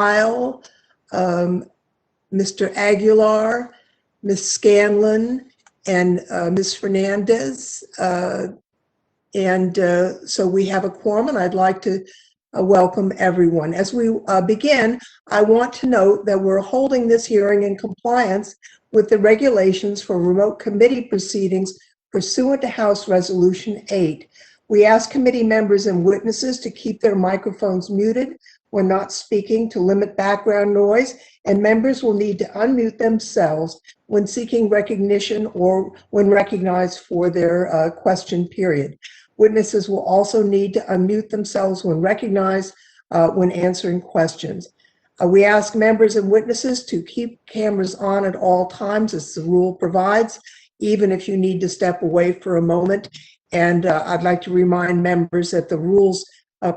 Kyle, Mr. Aguilar, Ms. Scanlon, and Ms. Fernandez. So we have a quorum, and I'd like to welcome everyone. As we begin, I want to note that we're holding this hearing in compliance with the regulations for remote committee proceedings pursuant to House Resolution 8. We ask committee members and witnesses to keep their microphones muted when not speaking to limit background noise, and members will need to unmute themselves when seeking recognition or when recognized for their question period. Witnesses will also need to unmute themselves when recognized when answering questions. We ask members and witnesses to keep cameras on at all times as the rule provides, even if you need to step away for a moment. And I'd like to remind members that the rules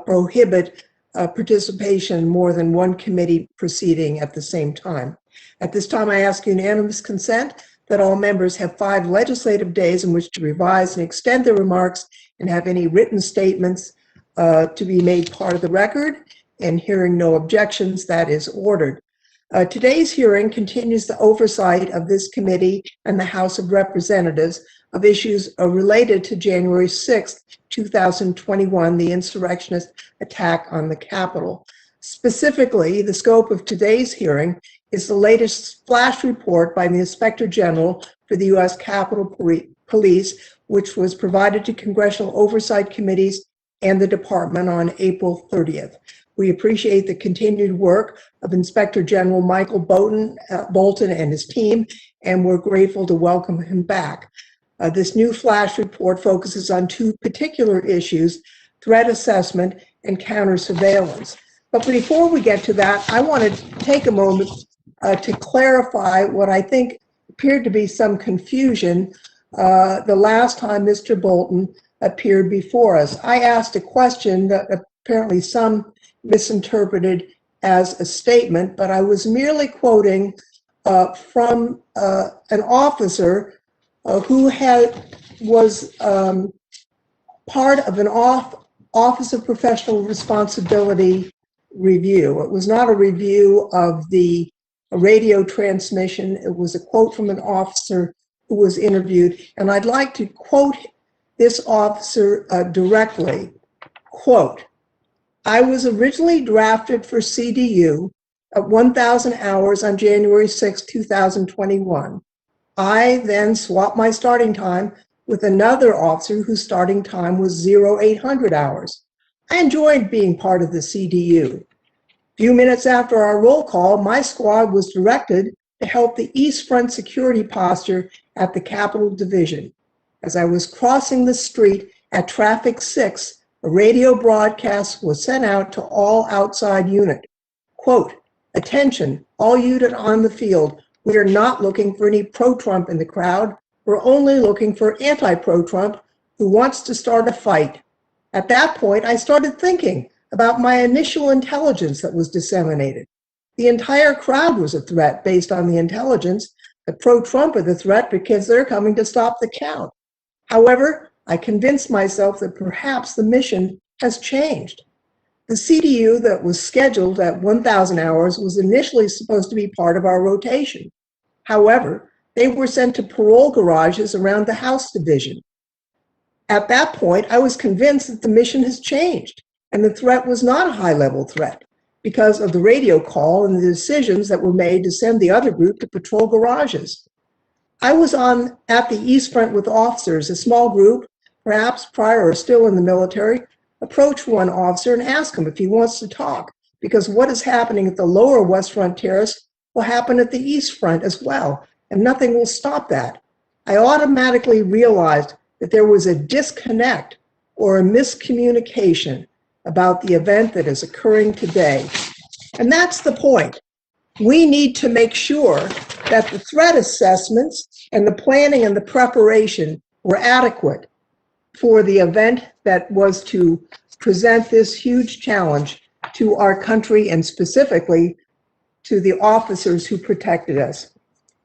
prohibit participation in more than one committee proceeding at the same time. At this time, I ask unanimous consent that all members have 5 legislative days in which to revise and extend their remarks and have any written statements to be made part of the record. And hearing no objections, that is ordered. Today's hearing continues the oversight of this committee and the House of Representatives of issues related to January 6th, 2021, the insurrectionist attack on the Capitol. Specifically, the scope of today's hearing is the latest flash report by the Inspector General for the U.S. Capitol Police, which was provided to congressional oversight committees and the department on April 30th. We appreciate the continued work of Inspector General Michael Bolton and his team, and we're grateful to welcome him back. This new flash report focuses on 2 particular issues: threat assessment and counter surveillance. But before we get to that, I want to take a moment to clarify what I think appeared to be some confusion the last time Mr. Bolton appeared before us. I asked a question that apparently some misinterpreted as a statement, but I was merely quoting from an officer who was part of an Office of Professional Responsibility review. It was not a review of the radio transmission. It was a quote from an officer who was interviewed, and I'd like to quote this officer directly. Quote, "I was originally drafted for CDU at 1,000 hours on January 6, 2021. I then swapped my starting time with another officer whose starting time was 0800 hours. I enjoyed being part of the CDU. A few minutes after our roll call, my squad was directed to help the East Front security posture at the Capitol Division. As I was crossing the street at Traffic 6, a radio broadcast was sent out to all outside unit. Quote, 'Attention, all unit on the field. We are not looking for any pro-Trump in the crowd. We're only looking for anti-pro-Trump who wants to start a fight.' At that point, I started thinking about my initial intelligence that was disseminated. The entire crowd was a threat based on the intelligence. The pro-Trump are the threat because they're coming to stop the count. However, I convinced myself that perhaps the mission has changed. The CDU that was scheduled at 1,000 hours was initially supposed to be part of our rotation. However, they were sent to parole garages around the House Division. At that point, I was convinced that the mission has changed and the threat was not a high-level threat because of the radio call and the decisions that were made to send the other group to patrol garages. I was at the East Front with officers. A small group, perhaps prior or still in the military, approached one officer and asked him if he wants to talk, because what is happening at the lower West Front terrace will happen at the East Front as well, and nothing will stop that. I automatically realized that there was a disconnect or a miscommunication about the event that is occurring today. And that's the point. We need to make sure that the threat assessments and the planning and the preparation were adequate for the event that was to present this huge challenge to our country and specifically to the officers who protected us.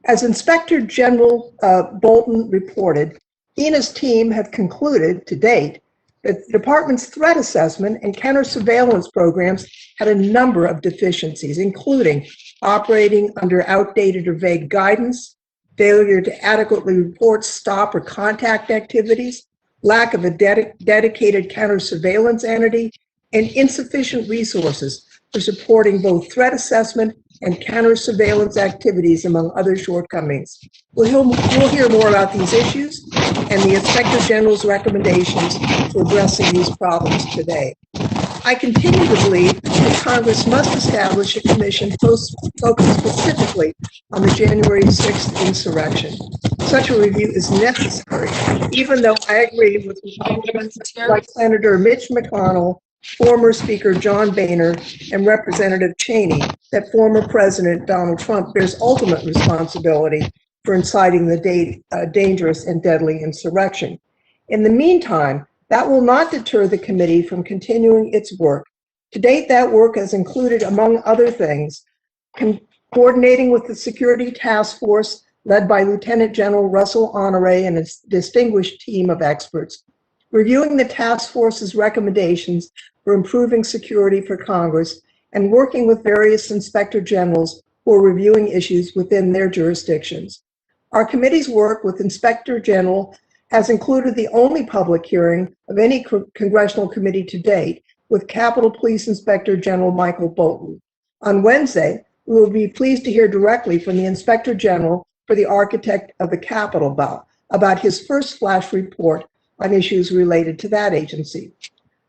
As Inspector General Bolton reported, he and his team have concluded to date The department's threat assessment and counter-surveillance programs had a number of deficiencies, including operating under outdated or vague guidance, failure to adequately report stop or contact activities, lack of a dedicated counter-surveillance entity, and insufficient resources for supporting both threat assessment and counter-surveillance activities, among other shortcomings. We'll hear more about these issues and the Inspector General's recommendations for addressing these problems today. I continue to believe that Congress must establish a commission focused specifically on the January 6th insurrection. Such a review is necessary, even though I agree with Republicans like Senator Mitch McConnell, former Speaker John Boehner, and Representative Cheney that former President Donald Trump bears ultimate responsibility for inciting the dangerous and deadly insurrection. In the meantime, that will not deter the committee from continuing its work. To date, that work has included, among other things, coordinating with the Security Task Force led by Lieutenant General Russell Honore and his distinguished team of experts, reviewing the task force's recommendations for improving security for Congress, and working with various inspector generals who are reviewing issues within their jurisdictions. Our committee's work with Inspector General has included the only public hearing of any congressional committee to date with Capitol Police Inspector General Michael Bolton. On Wednesday, we will be pleased to hear directly from the Inspector General for the architect of the Capitol about his first flash report on issues related to that agency.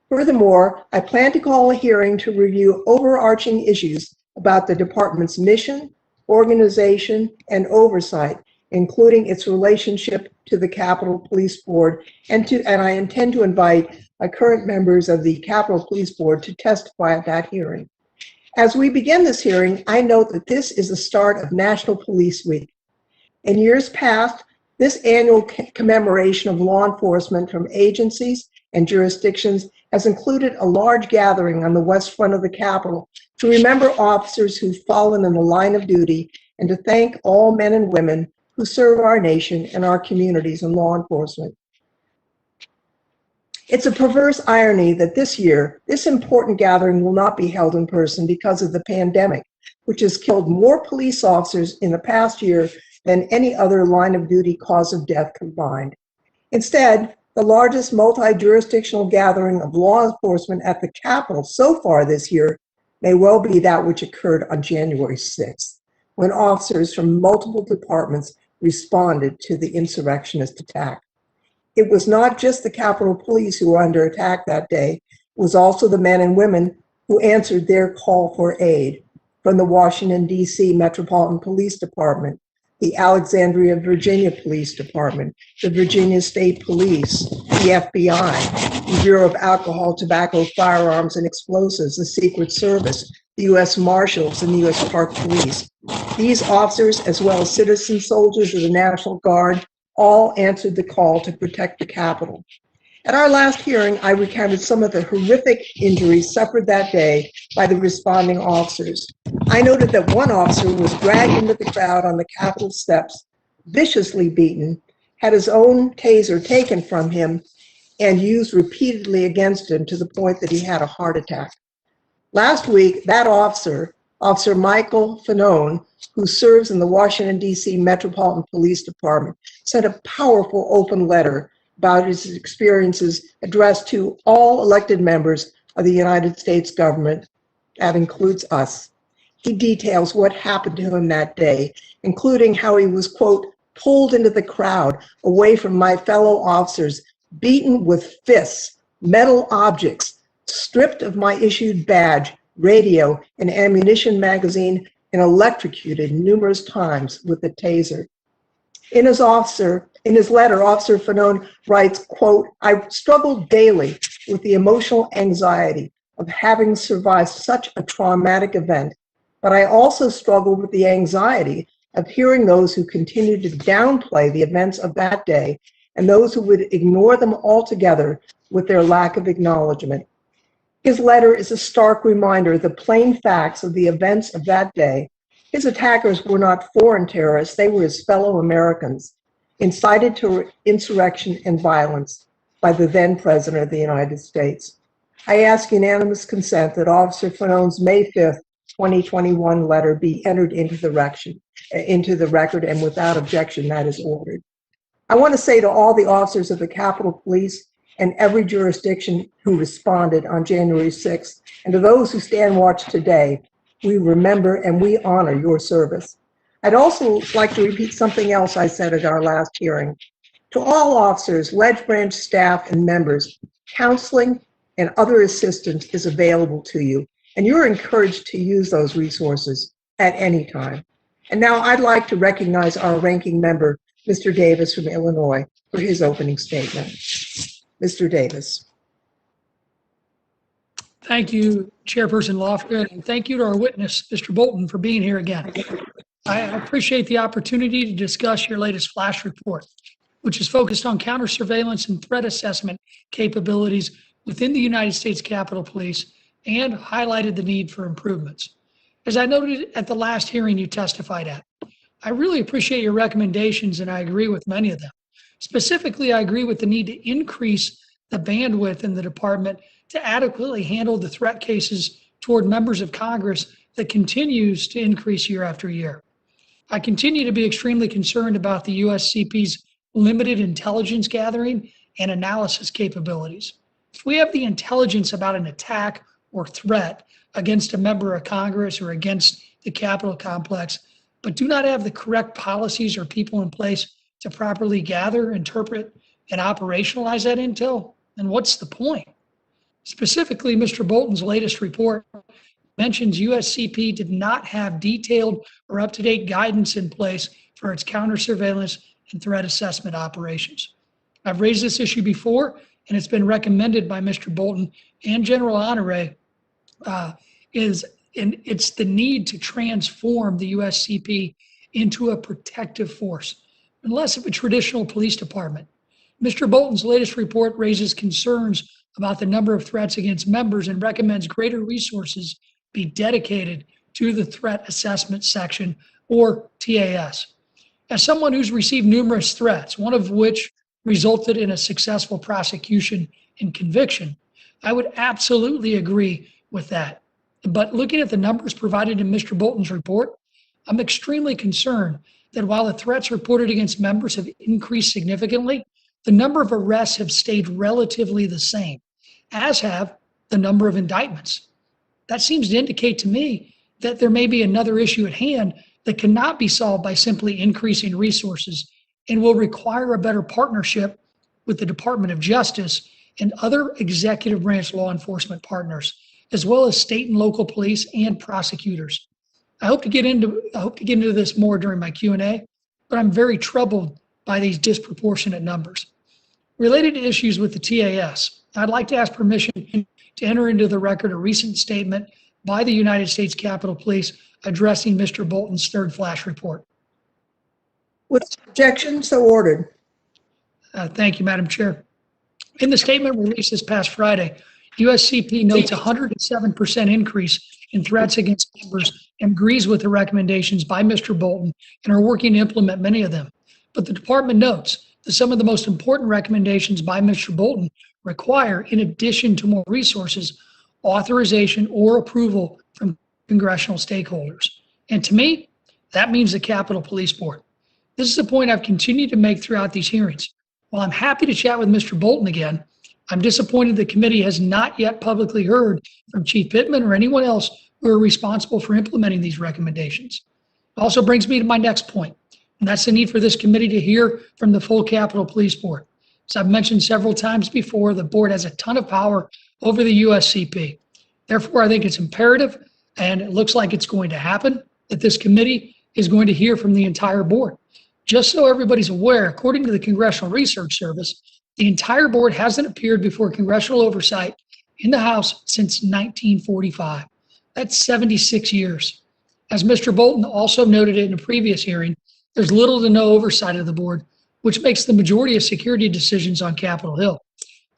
Furthermore, I plan to call a hearing to review overarching issues about the department's mission, organization, and oversight, including its relationship to the Capitol Police Board, and I intend to invite current members of the Capitol Police Board to testify at that hearing. As we begin this hearing, I note that this is the start of National Police Week. In years past, this annual commemoration of law enforcement from agencies and jurisdictions has included a large gathering on the west front of the Capitol to remember officers who've fallen in the line of duty and to thank all men and women who serve our nation and our communities in law enforcement. It's a perverse irony that this year, this important gathering will not be held in person because of the pandemic, which has killed more police officers in the past year than any other line of duty cause of death combined. Instead, the largest multi-jurisdictional gathering of law enforcement at the Capitol so far this year may well be that which occurred on January 6th, when officers from multiple departments responded to the insurrectionist attack. It was not just the Capitol Police who were under attack that day, it was also the men and women who answered their call for aid from the Washington, D.C. Metropolitan Police Department, the Alexandria, Virginia Police Department, the Virginia State Police, the FBI, the Bureau of Alcohol, Tobacco, Firearms, and Explosives, the Secret Service, the U.S. Marshals, and the U.S. Park Police. These officers, as well as citizen soldiers of the National Guard, all answered the call to protect the Capitol. At our last hearing, I recounted some of the horrific injuries suffered that day by the responding officers. I noted that one officer was dragged into the crowd on the Capitol steps, viciously beaten, had his own taser taken from him, and used repeatedly against him to the point that he had a heart attack. Last week, that officer, Officer Michael Fanone, who serves in the Washington, D.C. Metropolitan Police Department, sent a powerful open letter about his experiences addressed to all elected members of the United States government. That includes us. He details what happened to him that day, including how he was, quote, pulled into the crowd away from my fellow officers, beaten with fists, metal objects, stripped of my issued badge, radio, and ammunition magazine, and electrocuted numerous times with a taser. In his letter, Officer Fanone writes, quote, I struggled daily with the emotional anxiety of having survived such a traumatic event, but I also struggled with the anxiety of hearing those who continued to downplay the events of that day and those who would ignore them altogether with their lack of acknowledgement. His letter is a stark reminder of the plain facts of the events of that day. His attackers were not foreign terrorists, they were his fellow Americans, incited to insurrection and violence. by the then President of the United States. I ask unanimous consent that Officer Fanone's May 5th, 2021 letter be entered into the record, and without objection, that is ordered. I want to say to all the officers of the Capitol Police and every jurisdiction who responded on January 6th, and to those who stand watch today, we remember and we honor your service. I'd also like to repeat something else I said at our last hearing. To all officers, Ledge Branch staff and members, counseling and other assistance is available to you, and you're encouraged to use those resources at any time. And now I'd like to recognize our ranking member, Mr. Davis from Illinois, for his opening statement. Mr. Davis. Thank you, Chairperson Lofgren, and thank you to our witness, Mr. Bolton, for being here again. I appreciate the opportunity to discuss your latest flash report, which is focused on counter surveillance and threat assessment capabilities within the United States Capitol Police and highlighted the need for improvements. As I noted at the last hearing you testified at, I really appreciate your recommendations and I agree with many of them. Specifically, I agree with the need to increase the bandwidth in the department to adequately handle the threat cases toward members of Congress that continues to increase year after year. I continue to be extremely concerned about the USCP's limited intelligence gathering and analysis capabilities. If we have the intelligence about an attack or threat against a member of Congress or against the Capitol complex, but do not have the correct policies or people in place to properly gather, interpret, and operationalize that intel, then what's the point? Specifically, Mr. Bolton's latest report mentions USCP did not have detailed or up-to-date guidance in place for its counter surveillance and threat assessment operations. I've raised this issue before, and it's been recommended by Mr. Bolton and General Honore, it's the need to transform the USCP into a protective force, and less of a traditional police department. Mr. Bolton's latest report raises concerns about the number of threats against members and recommends greater resources be dedicated to the Threat Assessment Section, or TAS. As someone who's received numerous threats, one of which resulted in a successful prosecution and conviction, I would absolutely agree with that. But looking at the numbers provided in Mr. Bolton's report, I'm extremely concerned that while the threats reported against members have increased significantly, the number of arrests have stayed relatively the same, as have the number of indictments. That seems to indicate to me that there may be another issue at hand that cannot be solved by simply increasing resources and will require a better partnership with the Department of Justice and other executive branch law enforcement partners, as well as state and local police and prosecutors. I hope to get into this more during my Q&A, but I'm very troubled by these disproportionate numbers. Related to issues with the TAS, I'd like to ask permission to enter into the record a recent statement by the United States Capitol Police addressing Mr. Bolton's third flash report. With objection, so ordered. Thank you, Madam Chair. In the statement released this past Friday, USCP notes a 107% increase in threats against members and agrees with the recommendations by Mr. Bolton and are working to implement many of them. But the department notes that some of the most important recommendations by Mr. Bolton require, in addition to more resources, authorization or approval from congressional stakeholders. And to me, that means the Capitol Police Board. This is a point I've continued to make throughout these hearings. While I'm happy to chat with Mr. Bolton again, I'm disappointed the committee has not yet publicly heard from Chief Pittman or anyone else who are responsible for implementing these recommendations. It also brings me to my next point, and that's the need for this committee to hear from the full Capitol Police Board. As I've mentioned several times before, the board has a ton of power over the USCP. Therefore, I think it's imperative, and it looks like it's going to happen, that this committee is going to hear from the entire board. Just so everybody's aware, according to the Congressional Research Service, the entire board hasn't appeared before congressional oversight in the House since 1945. That's 76 years. As Mr. Bolton also noted in a previous hearing, there's little to no oversight of the board, which makes the majority of security decisions on Capitol Hill.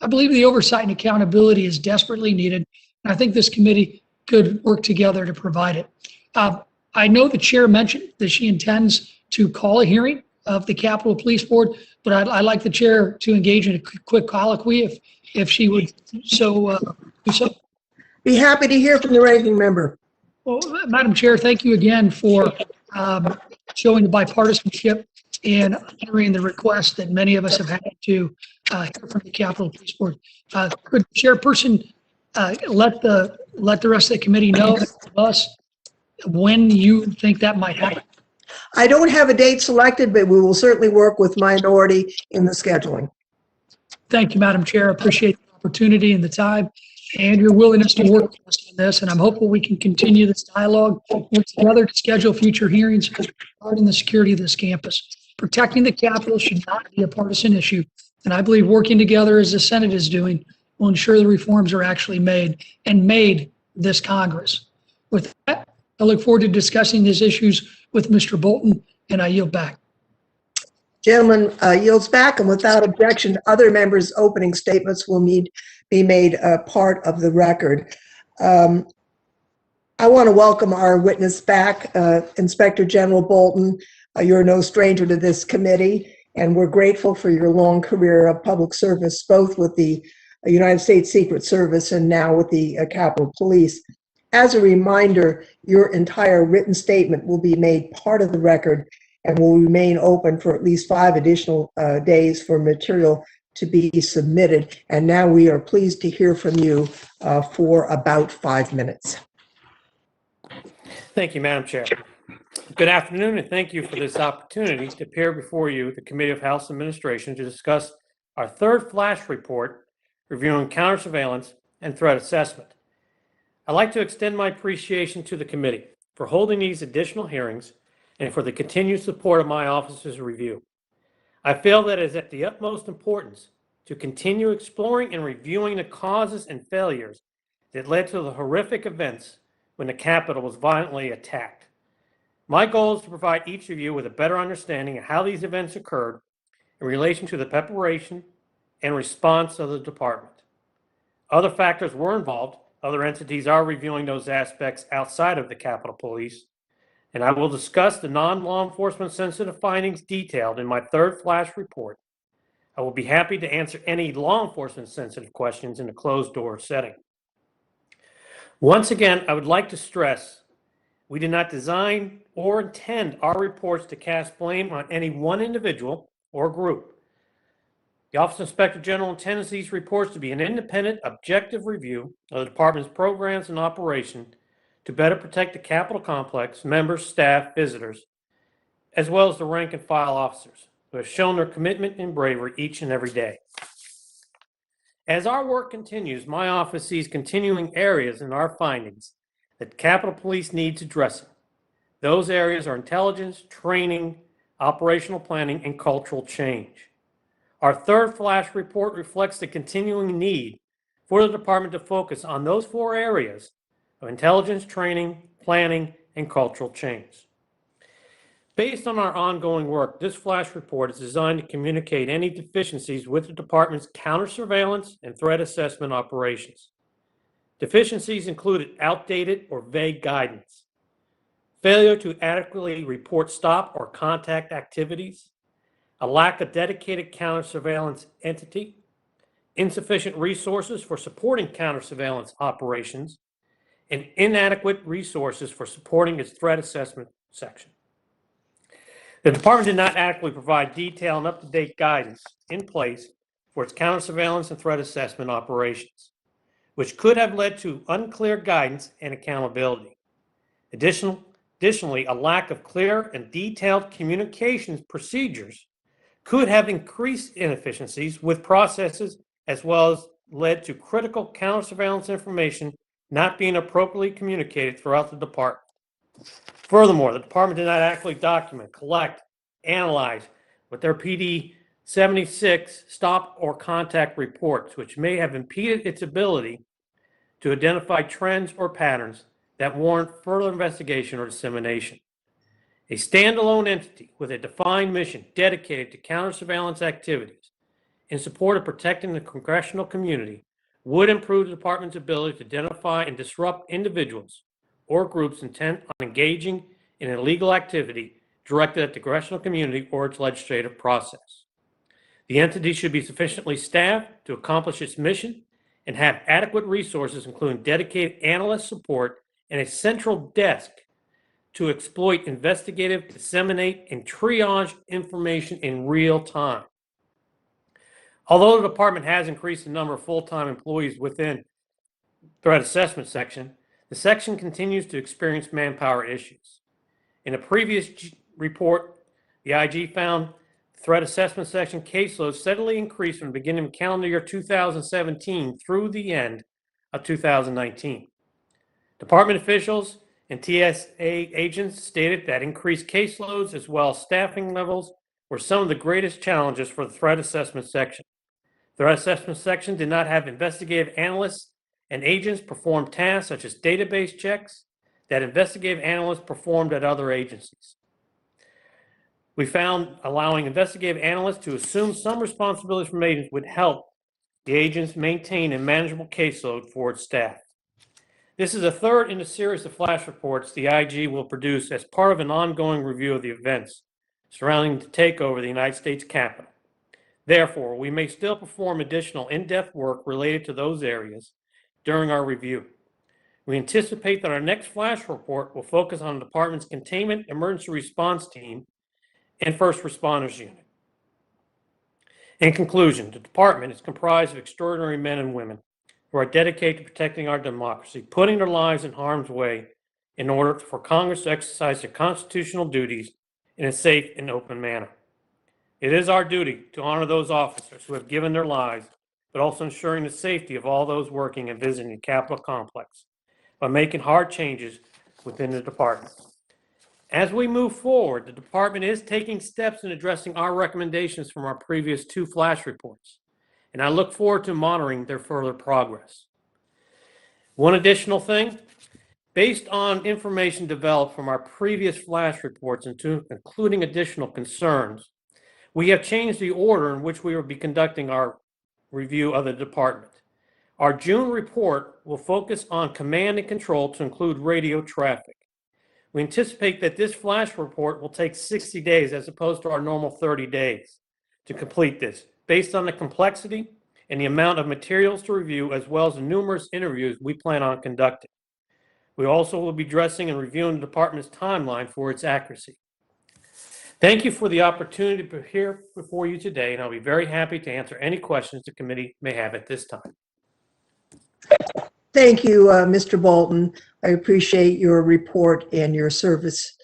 I believe the oversight and accountability is desperately needed, and I think this committee could work together to provide it. I know the chair mentioned that she intends to call a hearing of the Capitol Police Board, but I'd like the chair to engage in a quick colloquy if she would do so. Be happy to hear from the ranking member. Well, Madam Chair, thank you again for showing the bipartisanship and honoring the request that many of us have had to hear from the Capitol Police Board. Could the chairperson let the rest of the committee know, us, when you think that might happen? I don't have a date selected, but we will certainly work with minority in the scheduling. Thank you, Madam Chair. I appreciate the opportunity and the time and your willingness to work with us on this. And I'm hopeful we can continue this dialogue, work together to schedule future hearings regarding the security of this campus. Protecting the Capitol should not be a partisan issue. And I believe working together as the Senate is doing will ensure the reforms are actually made this Congress. With that, I look forward to discussing these issues with Mr. Bolton, and I yield back. Gentleman yields back, and without objection, other members' opening statements will be made part of the record. I want to welcome our witness back, Inspector General Bolton. You're no stranger to this committee, and we're grateful for your long career of public service, both with the United States Secret Service and now with the Capitol Police. As a reminder, your entire written statement will be made part of the record and will remain open for at least 5 additional days for material to be submitted. And now we are pleased to hear from you for about 5 minutes. Thank you, Madam Chair. Good afternoon, and thank you for this opportunity to appear before you, the Committee of House Administration, to discuss our third flash report reviewing counter-surveillance and threat assessment. I'd like to extend my appreciation to the committee for holding these additional hearings and for the continued support of my office's review. I feel that it is at the utmost importance to continue exploring and reviewing the causes and failures that led to the horrific events when the Capitol was violently attacked. My goal is to provide each of you with a better understanding of how these events occurred in relation to the preparation and response of the department. Other factors were involved. Other entities are reviewing those aspects outside of the Capitol Police, and I will discuss the non-law enforcement sensitive findings detailed in my third flash report. I will be happy to answer any law enforcement sensitive questions in a closed door setting. Once again, I would like to stress we did not design or intend our reports to cast blame on any one individual or group. The Office of Inspector General intends these reports to be an independent, objective review of the department's programs and operation to better protect the Capitol complex, members, staff, visitors, as well as the rank and file officers who have shown their commitment and bravery each and every day. As our work continues, my office sees continuing areas in our findings that Capitol Police needs addressing. Those areas are intelligence, training, operational planning, and cultural change. Our third flash report reflects the continuing need for the department to focus on those 4 areas of intelligence, training, planning, and cultural change. Based on our ongoing work, this flash report is designed to communicate any deficiencies with the department's counter-surveillance and threat assessment operations. Deficiencies included outdated or vague guidance, failure to adequately report stop or contact activities, a lack of dedicated counter-surveillance entity, insufficient resources for supporting counter-surveillance operations, and inadequate resources for supporting its threat assessment section. The department did not adequately provide detailed and up-to-date guidance in place for its counter-surveillance and threat assessment operations, which could have led to unclear guidance and accountability. Additionally, a lack of clear and detailed communications procedures could have increased inefficiencies with processes, as well as led to critical counter-surveillance information not being appropriately communicated throughout the department. Furthermore, the department did not adequately document, collect, analyze with their PD 76 stop or contact reports, which may have impeded its ability to identify trends or patterns that warrant further investigation or dissemination. A standalone entity with a defined mission dedicated to counter-surveillance activities in support of protecting the congressional community would improve the department's ability to identify and disrupt individuals or groups intent on engaging in illegal activity directed at the congressional community or its legislative process. The entity should be sufficiently staffed to accomplish its mission and have adequate resources, including dedicated analyst support and a central desk to exploit, investigative, disseminate, and triage information in real time. Although the department has increased the number of full-time employees within threat assessment section, the section continues to experience manpower issues. In a previous report, the IG found the threat assessment section caseload steadily increased from the beginning of calendar year 2017 through the end of 2019. Department officials and TSA agents stated that increased caseloads as well as staffing levels were some of the greatest challenges for the threat assessment section. The threat assessment section did not have investigative analysts and agents perform tasks such as database checks that investigative analysts performed at other agencies. We found allowing investigative analysts to assume some responsibilities from agents would help the agents maintain a manageable caseload for its staff. This is a third in a series of flash reports the IG will produce as part of an ongoing review of the events surrounding the takeover of the United States Capitol. Therefore, we may still perform additional in-depth work related to those areas during our review. We anticipate that our next flash report will focus on the department's containment emergency response team and first responders unit. In conclusion, the department is comprised of extraordinary men and women who are dedicated to protecting our democracy, putting their lives in harm's way in order for Congress to exercise their constitutional duties in a safe and open manner. It is our duty to honor those officers who have given their lives, but also ensuring the safety of all those working and visiting the Capitol complex by making hard changes within the department. As we move forward, the department is taking steps in addressing our recommendations from our previous two flash reports, and I look forward to monitoring their further progress. One additional thing, based on information developed from our previous flash reports, including additional concerns, we have changed the order in which we will be conducting our review of the department. Our June report will focus on command and control to include radio traffic. We anticipate that this flash report will take 60 days as opposed to our normal 30 days to complete this, based on the complexity and the amount of materials to review, as well as the numerous interviews we plan on conducting. We also will be addressing and reviewing the department's timeline for its accuracy. Thank you for the opportunity to be here before you today, and I'll be very happy to answer any questions the committee may have at this time. Thank you, Mr. Bolton. I appreciate your report and your service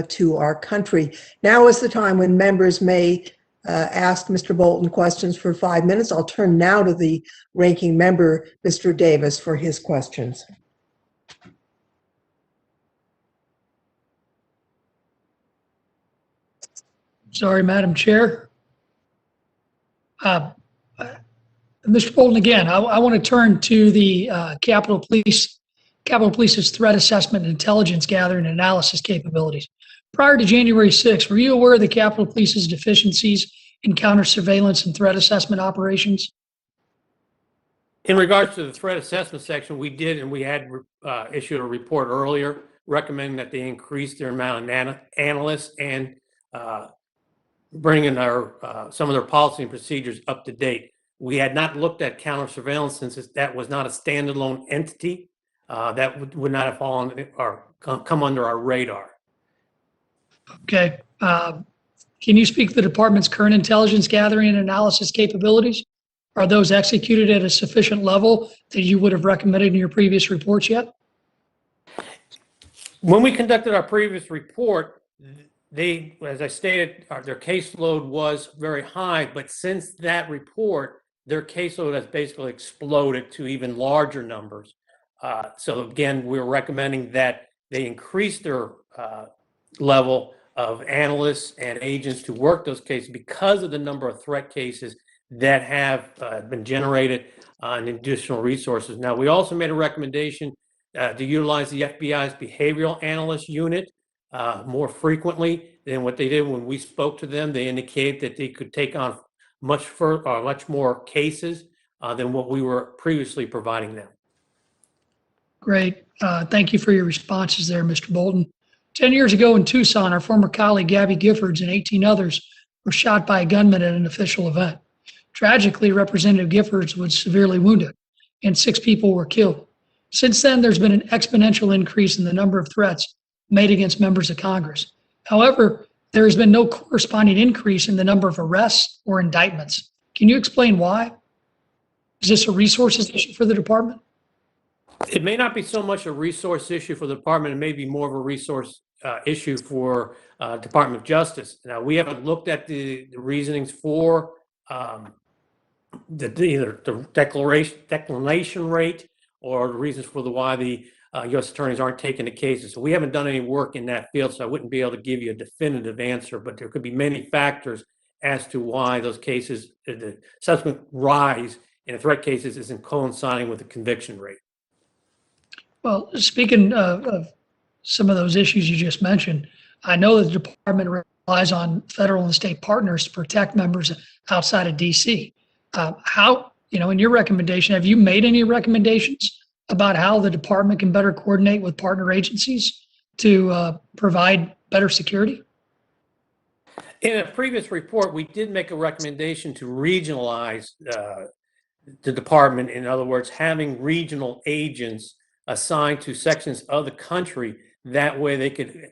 to our country. Now is the time when members may ask Mr. Bolton questions for 5 minutes. I'll turn now to the ranking member, Mr. Davis, for his questions. Sorry, Madam Chair. Mr. Bolton, again, I want to turn to the Capitol Police's threat assessment and intelligence gathering and analysis capabilities. Prior to January 6th, were you aware of the Capitol Police's deficiencies in counter surveillance and threat assessment operations? In regards to the threat assessment section, we did, and we had issued a report earlier recommending that they increase their amount of analysts and bringing some of their policy and procedures up to date. We had not looked at counter surveillance since that was not a standalone entity. That would not have fallen or come under our radar. Okay. Can you speak to the department's current intelligence gathering and analysis capabilities? Are those executed at a sufficient level that you would have recommended in your previous reports yet? When we conducted our previous report, they, as I stated, their caseload was very high, but since that report, their caseload has basically exploded to even larger numbers. So again, we're recommending that they increase their level of analysts and agents to work those cases because of the number of threat cases that have been generated and additional resources. Now, we also made a recommendation to utilize the FBI's behavioral analyst unit more frequently than what they did when we spoke to them. They indicated that they could take on much more cases than what we were previously providing them. Great. Thank you for your responses there, Mr. Bolton. 10 years ago in Tucson, our former colleague Gabby Giffords and 18 others were shot by a gunman at an official event. Tragically, Representative Giffords was severely wounded and 6 people were killed. Since then, there's been an exponential increase in the number of threats made against members of Congress. However, there has been no corresponding increase in the number of arrests or indictments. Can you explain why? Is this a resources issue for the department? It may not be so much a resource issue for the department. It may be more of a resource issue for Department of Justice. Now, we haven't looked at the reasonings for either the declination rate or the reasons for why the U.S. attorneys aren't taking the cases. So we haven't done any work in that field, so I wouldn't be able to give you a definitive answer, but there could be many factors as to why those cases, the subsequent rise in the threat cases isn't coinciding with the conviction rate. Well, speaking of some of those issues you just mentioned, I know that the department relies on federal and state partners to protect members outside of D.C. How, in your recommendation, have you made any recommendations about how the department can better coordinate with partner agencies to provide better security? In a previous report, we did make a recommendation to regionalize the department. In other words, having regional agents assigned to sections of the country. That way they could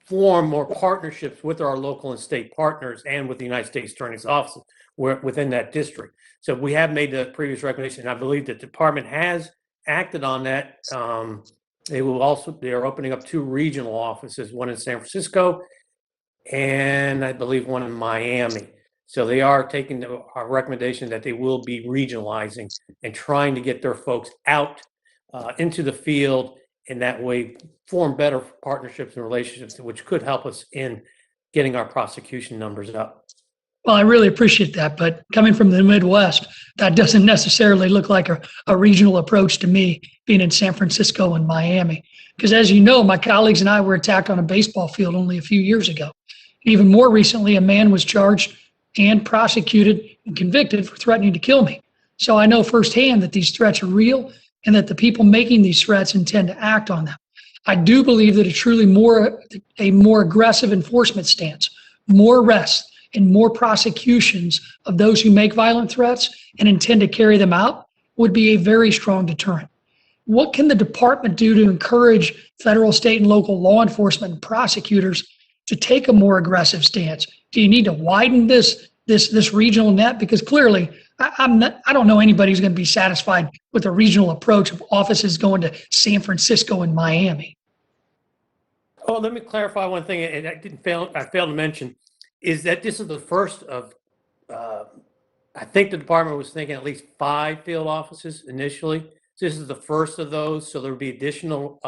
form more partnerships with our local and state partners and with the United States Attorney's Office within that district. So we have made the previous recommendation, and I believe the department has acted on that. They are opening up 2 regional offices, one in San Francisco and I believe one in Miami. So they are taking our recommendation that they will be regionalizing and trying to get their folks out into the field, and that way form better partnerships and relationships, which could help us in getting our prosecution numbers up. Well, I really appreciate that, but coming from the Midwest, that doesn't necessarily look like a regional approach to me, being in San Francisco and Miami. Because as you know, my colleagues and I were attacked on a baseball field only a few years ago. Even more recently, a man was charged and prosecuted and convicted for threatening to kill me. So I know firsthand that these threats are real and that the people making these threats intend to act on them. I do believe that a more aggressive enforcement stance, more arrests, and more prosecutions of those who make violent threats and intend to carry them out would be a very strong deterrent. What can the department do to encourage federal, state, and local law enforcement and prosecutors to take a more aggressive stance? Do you need to widen this regional net? Because clearly, I don't know anybody who's going to be satisfied with a regional approach of offices going to San Francisco and Miami. Oh, let me clarify one thing, and I failed to mention, is that this is the first of, I think the department was thinking at least 5 field offices initially. This is the first of those, so there will be additional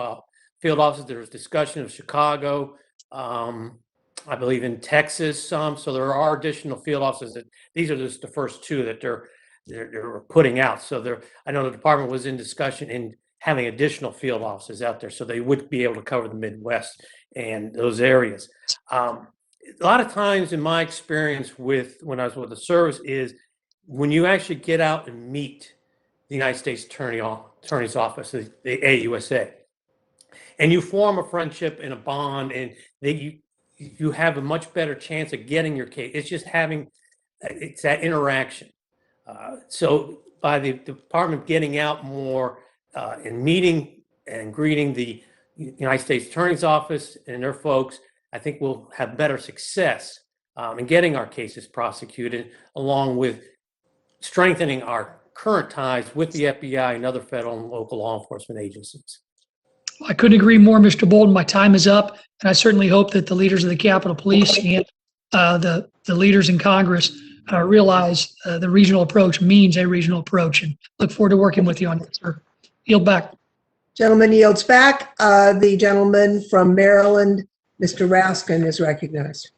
field offices. There was discussion of Chicago, I believe in Texas, so there are additional field offices. These are just the first 2 that they're putting out. So I know the department was in discussion in having additional field offices out there, so they would be able to cover the Midwest and those areas. A lot of times in my experience when I was with the service is when you actually get out and meet the United States Attorney's Office, the AUSA, and you form a friendship and a bond, and you have a much better chance of getting your case. It's just it's that interaction. So by the department getting out more and meeting and greeting the United States Attorney's Office and their folks, I think we'll have better success in getting our cases prosecuted, along with strengthening our current ties with the FBI and other federal and local law enforcement agencies. I couldn't agree more, Mr. Bolton. My time is up, and I certainly hope that the leaders of the Capitol Police and the leaders in Congress realize the regional approach means a regional approach, and look forward to working with you on it, sir. Yield back. Gentleman yields back. The gentleman from Maryland, Mr. Raskin, is recognized.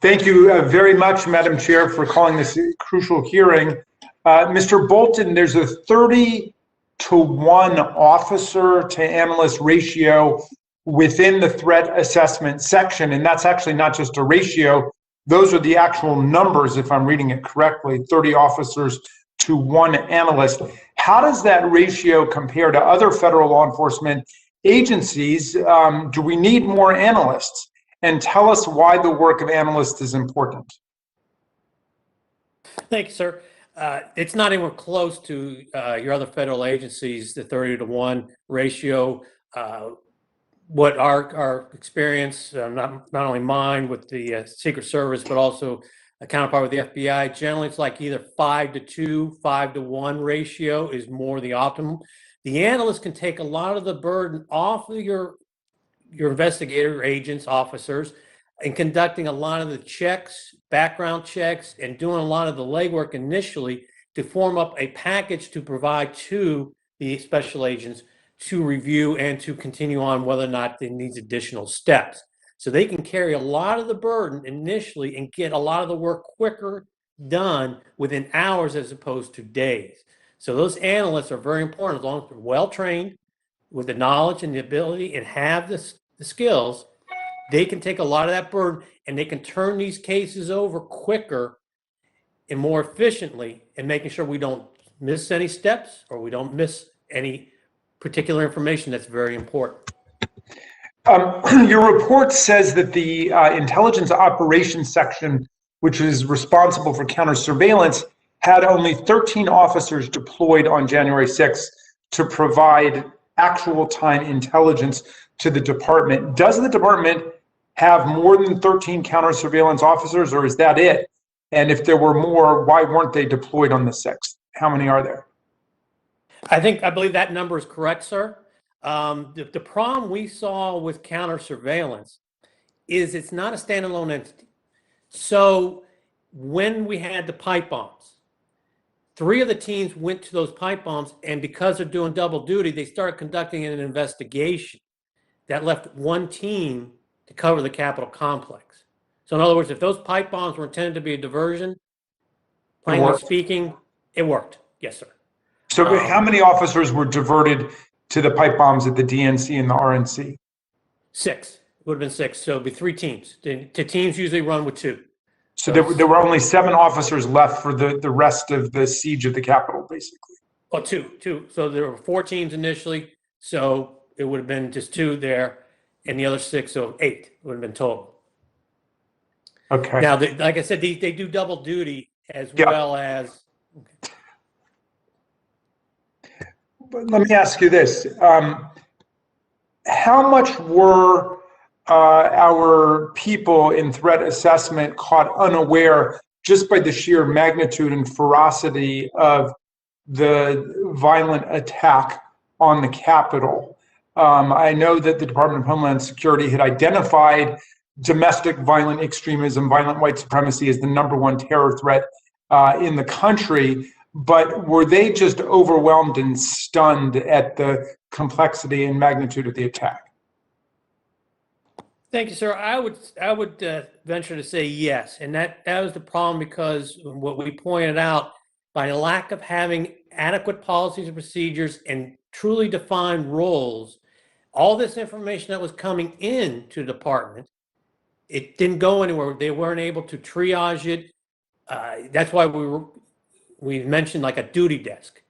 Thank you very much, Madam Chair, for calling this crucial hearing. Mr. Bolton, there's a 30-to-1 officer to analyst ratio within the threat assessment section, and that's actually not just a ratio. Those are the actual numbers, if I'm reading it correctly, 30 officers to 1 analyst. How does that ratio compare to other federal law enforcement agencies, do we need more analysts? And tell us why the work of analysts is important. Thank you, sir. It's not anywhere close to your other federal agencies, the 30-to-1 ratio. What our experience, not only mine with the Secret Service, but also a counterpart with the FBI, generally it's like either 5-to-2, 5-to-1 ratio is more the optimum. The analyst can take a lot of the burden off of your investigator, agents, officers, and conducting a lot of the checks, background checks, and doing a lot of the legwork initially to form up a package to provide to the special agents to review and to continue on whether or not they need additional steps. So they can carry a lot of the burden initially and get a lot of the work quicker done within hours as opposed to days. So those analysts are very important as long as they're well-trained with the knowledge and the ability and have the skills. They can take a lot of that burden and they can turn these cases over quicker and more efficiently in making sure we don't miss any steps or we don't miss any particular information that's very important. Your report says that the intelligence operations section, which is responsible for counter surveillance, had only 13 officers deployed on January 6th to provide actual time intelligence to the department. Does the department have more than 13 counter surveillance officers, or is that it? And if there were more, why weren't they deployed on the 6th? How many are there? I believe that number is correct, sir. The problem we saw with counter surveillance is it's not a standalone entity. So when we had the pipe bombs, 3 of the teams went to those pipe bombs, and because they're doing double duty, they started conducting an investigation that left 1 team to cover the Capitol complex. So in other words, if those pipe bombs were intended to be a diversion, plainly speaking, it worked. Yes, sir. So how many officers were diverted to the pipe bombs at the DNC and the RNC? 6. It would have been 6. So it'd be 3 teams. The teams usually run with 2. So there were only 7 officers left for the rest of the siege of the Capitol, basically. Oh, 2. So there were 4 teams initially. So it would have been just 2 there, and the other 6, so 8 would have been total. Okay. Now, like I said, they do double duty as well as. Okay. But let me ask you this: how much were our people in threat assessment caught unaware just by the sheer magnitude and ferocity of the violent attack on the Capitol? I know that the Department of Homeland Security had identified domestic violent extremism, violent white supremacy as the #1 terror threat in the country, but were they just overwhelmed and stunned at the complexity and magnitude of the attack? Thank you, sir. I would venture to say yes, and that was the problem, because what we pointed out, by lack of having adequate policies and procedures and truly defined roles, all this information that was coming into the department, it didn't go anywhere. They weren't able to triage it. That's why we mentioned like a duty desk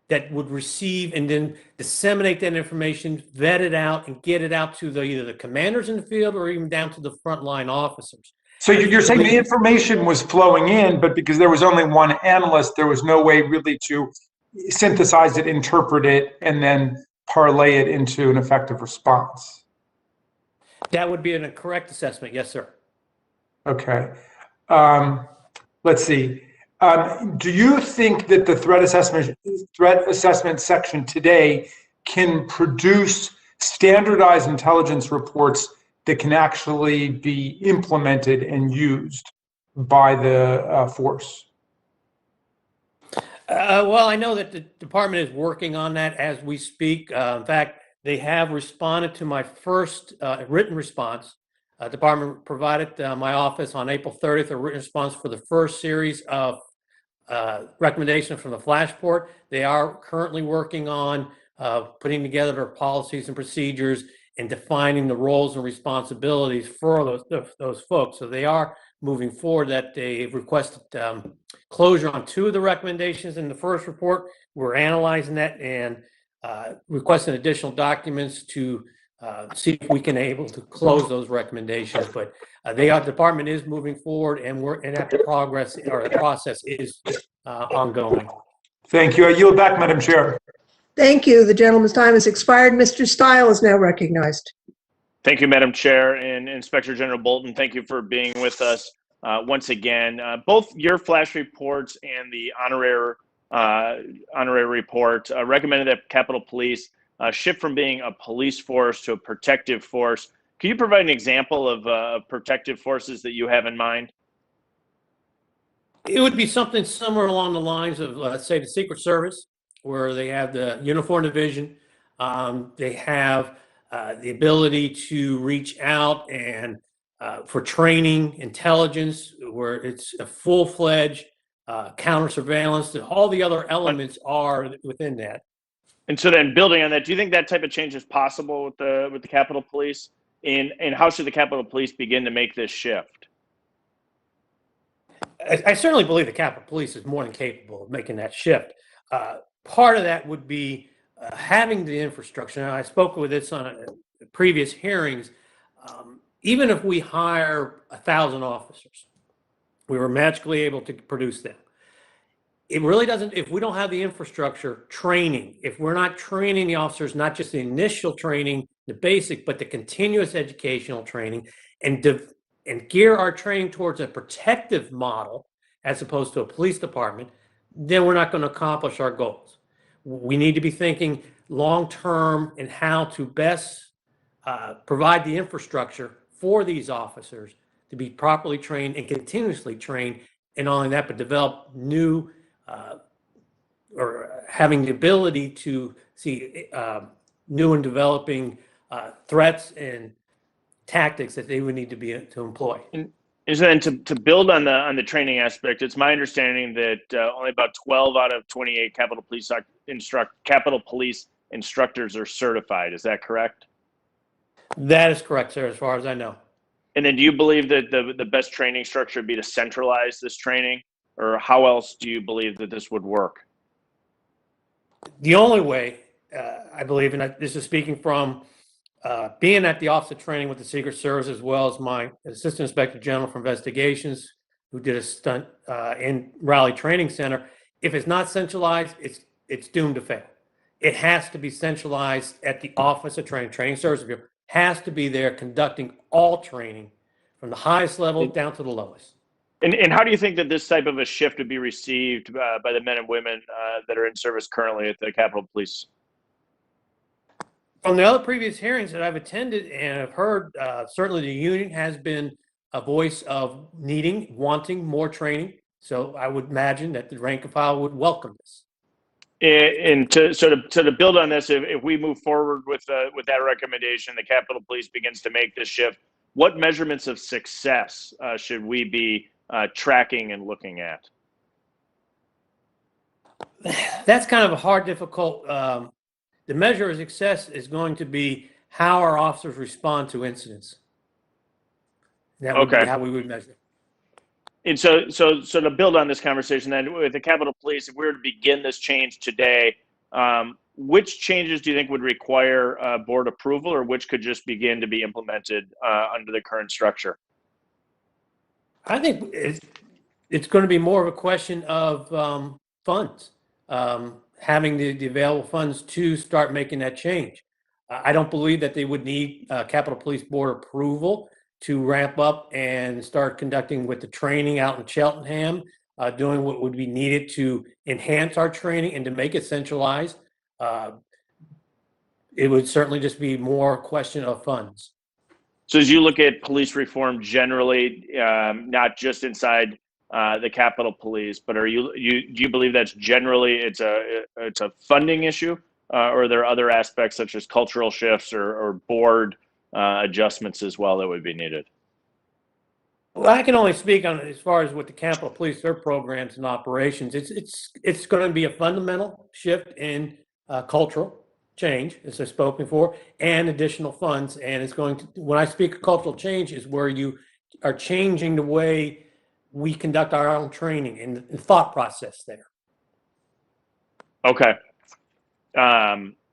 that would receive and then disseminate that information, vet it out, and get it out to either the commanders in the field or even down to the frontline officers. So you're saying the information was flowing in, but because there was only one analyst, there was no way really to synthesize it, interpret it, and then parlay it into an effective response. That would be a correct assessment. Yes, sir. Okay. Let's see. Do you think that the threat assessment section today can produce standardized intelligence reports that can actually be implemented and used by the force? Well, I know that the department is working on that as we speak. In fact, they have responded to my first written response. Department provided my office on April 30th a written response for the first series of recommendations from the flash report. They are currently working on putting together their policies and procedures and defining the roles and responsibilities for those folks. So they are moving forward. That they've requested closure on 2 of the recommendations in the first report. We're analyzing that, and requesting additional documents to see if we can able to close those recommendations. But the department is moving forward, and that the progress or the process is ongoing. Thank you. I yield back, Madam Chair. Thank you. The gentleman's time has expired. Mr. Stile is now recognized. Thank you, Madam Chair, and Inspector General Bolton. Thank you for being with us once again. Both your flash reports and the honorary report recommended that Capitol Police shift from being a police force to a protective force. Can you provide an example of protective forces that you have in mind? It would be something similar along the lines of, let's say, the Secret Service, where they have the uniform division. They have the ability to reach out and for training, intelligence, where it's a full-fledged counter surveillance. All the other elements are within that. And so then, building on that, do you think that type of change is possible with the Capitol Police? And how should the Capitol Police begin to make this shift? I certainly believe the Capitol Police is more than capable of making that shift. Part of that would be having the infrastructure. Now, I spoke with this on previous hearings. Even if we hire 1,000 officers, we were magically able to produce them. It really doesn't, if we don't have the infrastructure training, if we're not training the officers, not just the initial training, the basic, but the continuous educational training, and gear our training towards a protective model as opposed to a police department, then we're not going to accomplish our goals. We need to be thinking long-term and how to best provide the infrastructure for these officers to be properly trained and continuously trained, and not only that, but develop new or having the ability to see new and developing threats and tactics that they would need to employ. And so then to build on the training aspect, it's my understanding that only about 12 out of 28 Capitol Police instructors are certified. Is that correct? That is correct, sir, as far as I know. And then do you believe that the best training structure would be to centralize this training? Or how else do you believe that this would work? The only way, I believe, and this is speaking from being at the Office of Training with the Secret Service, as well as my Assistant Inspector General for Investigations, who did a stunt in Raleigh Training Center. If it's not centralized, it's doomed to fail. It has to be centralized at the Office of Training Service Bureau, has to be there conducting all training from the highest level down to the lowest. And how do you think that this type of a shift would be received by the men and women that are in service currently at the Capitol Police? From the other previous hearings that I've attended and have heard, certainly the union has been a voice of wanting more training. So I would imagine that the rank and file would welcome this. And to build on this, if we move forward with that recommendation, the Capitol Police begins to make this shift, what measurements of success should we be tracking and looking at? That's kind of a hard, difficult. The measure of success is going to be how our officers respond to incidents. That would be how we would measure. And so to build on this conversation, then with the Capitol Police, if we were to begin this change today, which changes do you think would require board approval, or which could just begin to be implemented under the current structure? I think it's going to be more of a question of funds, having the available funds to start making that change. I don't believe that they would need Capitol Police Board approval to ramp up and start conducting with the training out in Cheltenham, doing what would be needed to enhance our training and to make it centralized. It would certainly just be more a question of funds. So as you look at police reform generally, not just inside the Capitol Police, but do you believe that's generally it's a funding issue, or are there other aspects such as cultural shifts or board adjustments as well that would be needed? Well, I can only speak on as far as with the Capitol Police, their programs and operations. It's going to be a fundamental shift in cultural change, as I spoke before, and additional funds. And it's going to, when I speak of cultural change, is where you are changing the way we conduct our own training and the thought process there. Okay.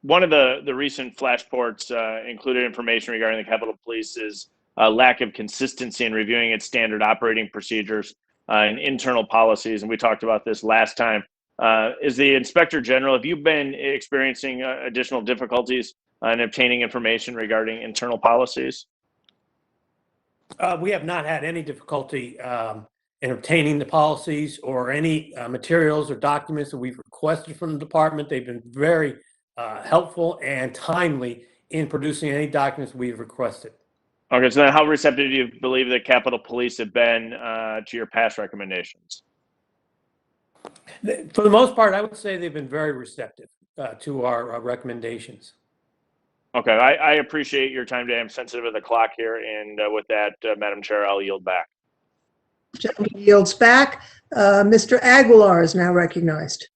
one of the recent flash reports included information regarding the Capitol Police's lack of consistency in reviewing its standard operating procedures and internal policies. And we talked about this last time. Is the Inspector General, have you been experiencing additional difficulties in obtaining information regarding internal policies? We have not had any difficulty in obtaining the policies or any materials or documents that we've requested from the department. They've been very helpful and timely in producing any documents we've requested. Okay, so then how receptive do you believe the Capitol Police have been to your past recommendations? For the most part, I would say they've been very receptive to our recommendations. Okay, I appreciate your time today. I'm sensitive of the clock here, and with that, Madam Chair, I'll yield back. Gentleman yields back. Mr. Aguilar is now recognized.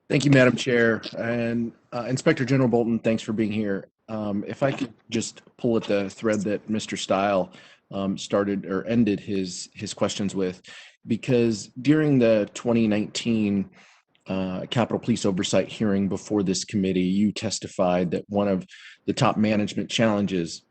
Thank you, Madam Chair. And Inspector General Bolton, thanks for being here. If I could just pull at the thread that Mr. Stile started or ended his questions with, because during the 2019 Capitol Police Oversight hearing before this committee, you testified that one of the top management challenges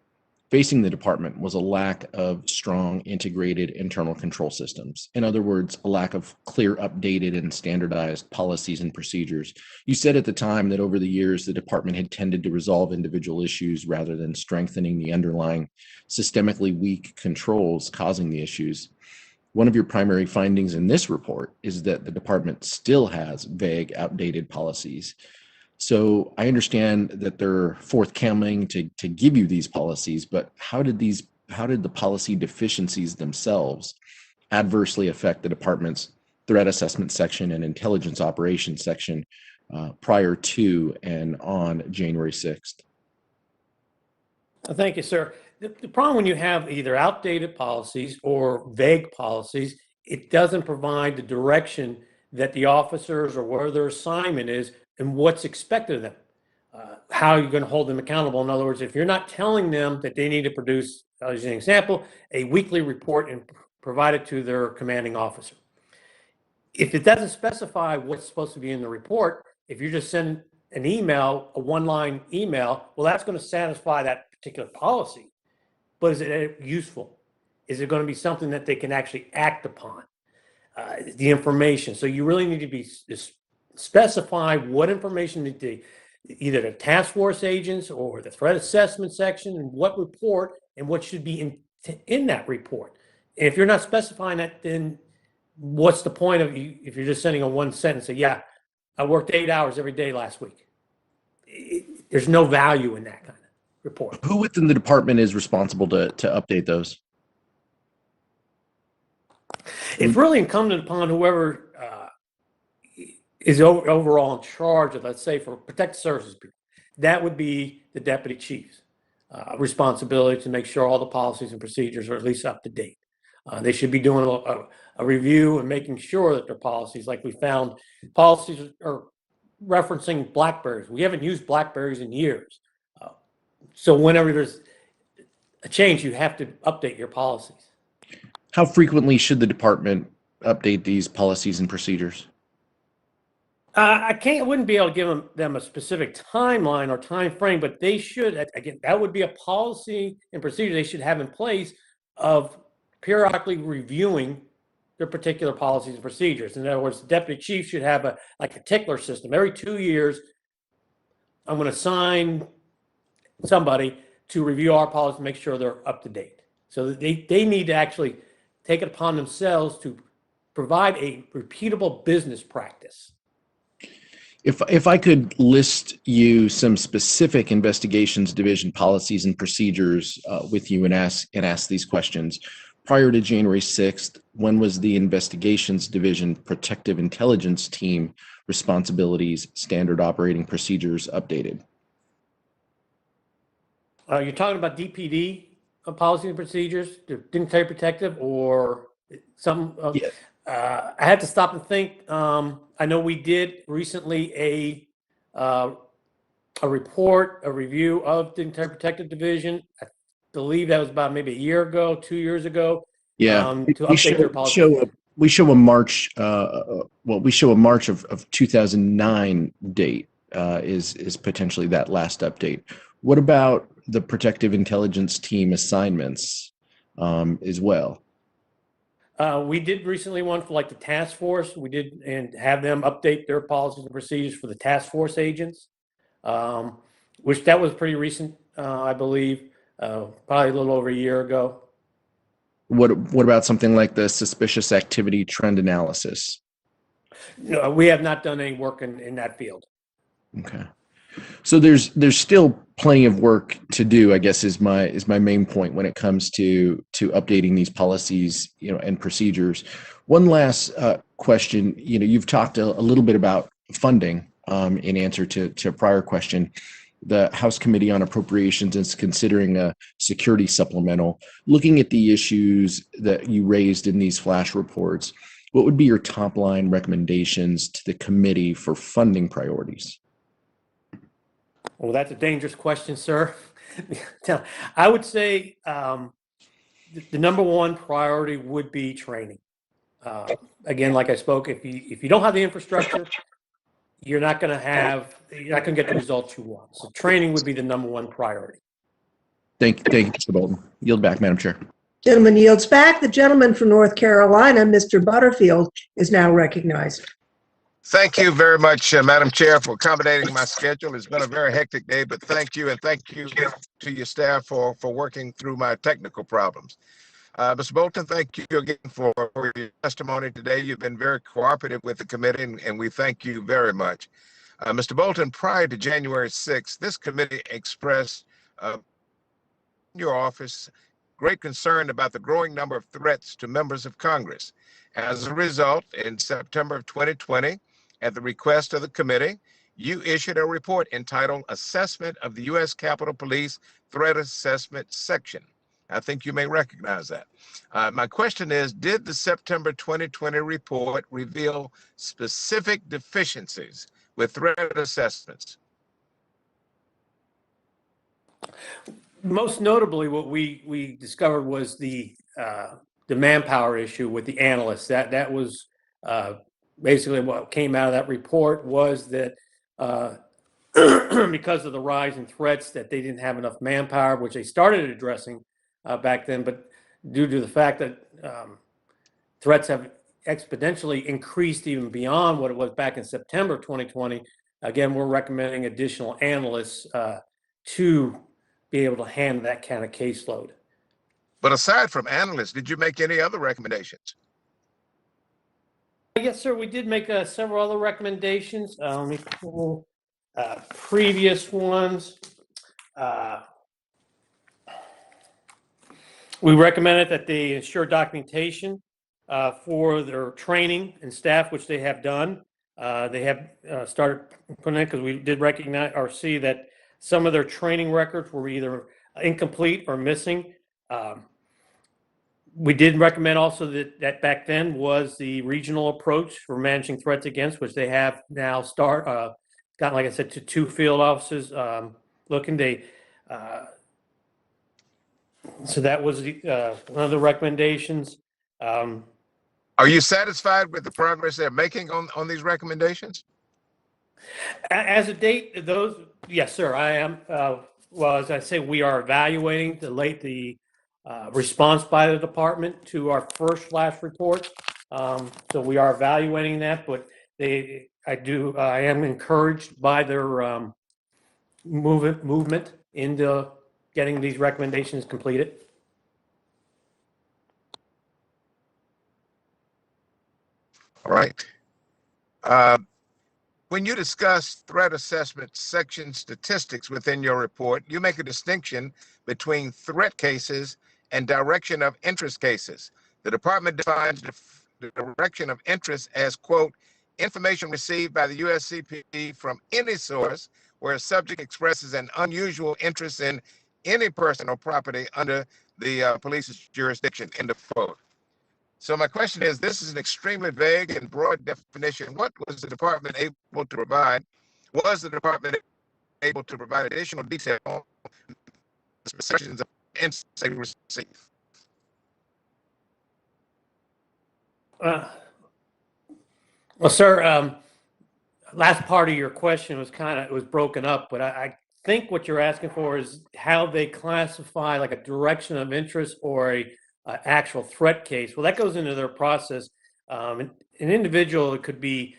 facing the department was a lack of strong integrated internal control systems. In other words, a lack of clear, updated, and standardized policies and procedures. You said at the time that over the years, the department had tended to resolve individual issues rather than strengthening the underlying systemically weak controls causing the issues. One of your primary findings in this report is that the department still has vague, outdated policies. So I understand that they're forthcoming to give you these policies, but how did the policy deficiencies themselves adversely affect the department's threat assessment section and intelligence operations section prior to and on January 6th? Thank you, sir. The problem when you have either outdated policies or vague policies, it doesn't provide the direction that the officers or where their assignment is and what's expected of them, how you're going to hold them accountable. In other words, if you're not telling them that they need to produce, as an example, a weekly report and provide it to their commanding officer. If it doesn't specify what's supposed to be in the report, if you're just sending an email, a one-line email, well, that's going to satisfy that particular policy. But is it useful? Is it going to be something that they can actually act upon? The information. So you really need to be specify what information either the task force agents or the threat assessment section, and what report and what should be in that report. And if you're not specifying that, then what's the point of you if you're just sending a one sentence? Say, yeah, I worked 8 hours every day last week. There's no value in that kind of report. Who within the department is responsible to update those? It's really incumbent upon whoever is overall in charge of, let's say, for protective services people. That would be the deputy chief's responsibility to make sure all the policies and procedures are at least up to date. They should be doing a review and making sure that their policies, like we found, policies are referencing Blackberries. We haven't used Blackberries in years. So whenever there's a change, you have to update your policies. How frequently should the department update these policies and procedures? I wouldn't be able to give them a specific timeline or time frame, but they should, again, that would be a policy and procedure they should have in place of periodically reviewing their particular policies and procedures. In other words, the deputy chief should have a tickler system. Every 2 years, I'm going to assign somebody to review our policies and make sure they're up to date. So they need to actually take it upon themselves to provide a repeatable business practice. If I could list you some specific investigations division policies and procedures with you and ask these questions. Prior to January 6th, when was the investigations division protective intelligence team responsibilities, standard operating procedures updated? You're talking about DPD policy and procedures, dignitary protective, or some? Yes. I had to stop and think. I know we did recently a report, a review of dignitary protective division. I believe that was about maybe a year ago, 2 years ago. Yeah, to update their policy. We show a March. We show a March of 2009 date is potentially that last update. What about the protective intelligence team assignments as well? We did recently one for like the task force. We did and have them update their policies and procedures for the task force agents, which that was pretty recent, I believe, probably a little over a year ago. What about something like the suspicious activity trend analysis? No, we have not done any work in that field. Okay. So there's still plenty of work to do, I guess, is my main point when it comes to updating these policies, and procedures. One last question. You've talked a little bit about funding in answer to a prior question. The House Committee on Appropriations is considering a security supplemental. Looking at the issues that you raised in these flash reports, what would be your top line recommendations to the committee for funding priorities? Well, that's a dangerous question, sir. I would say the number one priority would be training. Again, like I spoke, if you don't have the infrastructure, you're not going to get the results you want. So training would be the number one priority. Thank you, Mr. Bolton. Yield back, Madam Chair. Gentleman yields back. The gentleman from North Carolina, Mr. Butterfield, is now recognized. Thank you very much, Madam Chair, for accommodating my schedule. It's been a very hectic day, but thank you, and thank you to your staff for working through my technical problems. Mr. Bolton, thank you again for your testimony today. You've been very cooperative with the committee, and we thank you very much. Mr. Bolton, prior to January 6th, this committee expressed in your office great concern about the growing number of threats to members of Congress. As a result, in September of 2020, at the request of the committee, you issued a report entitled Assessment of the U.S. Capitol Police Threat Assessment Section. I think you may recognize that. My question is, did the September 2020 report reveal specific deficiencies with threat assessments? Most notably, what we discovered was the manpower issue with the analysts. That was basically what came out of that report, was that because of the rise in threats, that they didn't have enough manpower, which they started addressing back then, but due to the fact that threats have exponentially increased even beyond what it was back in September 2020, again, we're recommending additional analysts to be able to handle that kind of caseload. But aside from analysts, did you make any other recommendations? Yes, sir. We did make several other recommendations. Let me pull previous ones. We recommended that they ensure documentation for their training and staff, which they have done. They have started putting in, because we did recognize or see that some of their training records were either incomplete or missing. We did recommend also that back then was the regional approach for managing threats against, which they have now gotten, like I said, to 2 field offices looking. So that was one of the recommendations. Are you satisfied with the progress they're making on these recommendations? As a date, those, yes, sir, I am. Well, as I say, we are evaluating the response by the department to our first flash report. So we are evaluating that, but I am encouraged by their movement into getting these recommendations completed. All right. When you discuss threat assessment section statistics within your report, you make a distinction between threat cases and direction of interest cases. The department defines the direction of interest as, quote, information received by the USCP from any source where a subject expresses an unusual interest in any person or property under the police's jurisdiction, end of quote. So my question is, this is an extremely vague and broad definition. What was the department able to provide? Was the department able to provide additional detail on the sections of insights they received? Well, sir, last part of your question was it was broken up, but I think what you're asking for is how they classify like a direction of interest or a actual threat case. Well, that goes into their process. An individual, it could be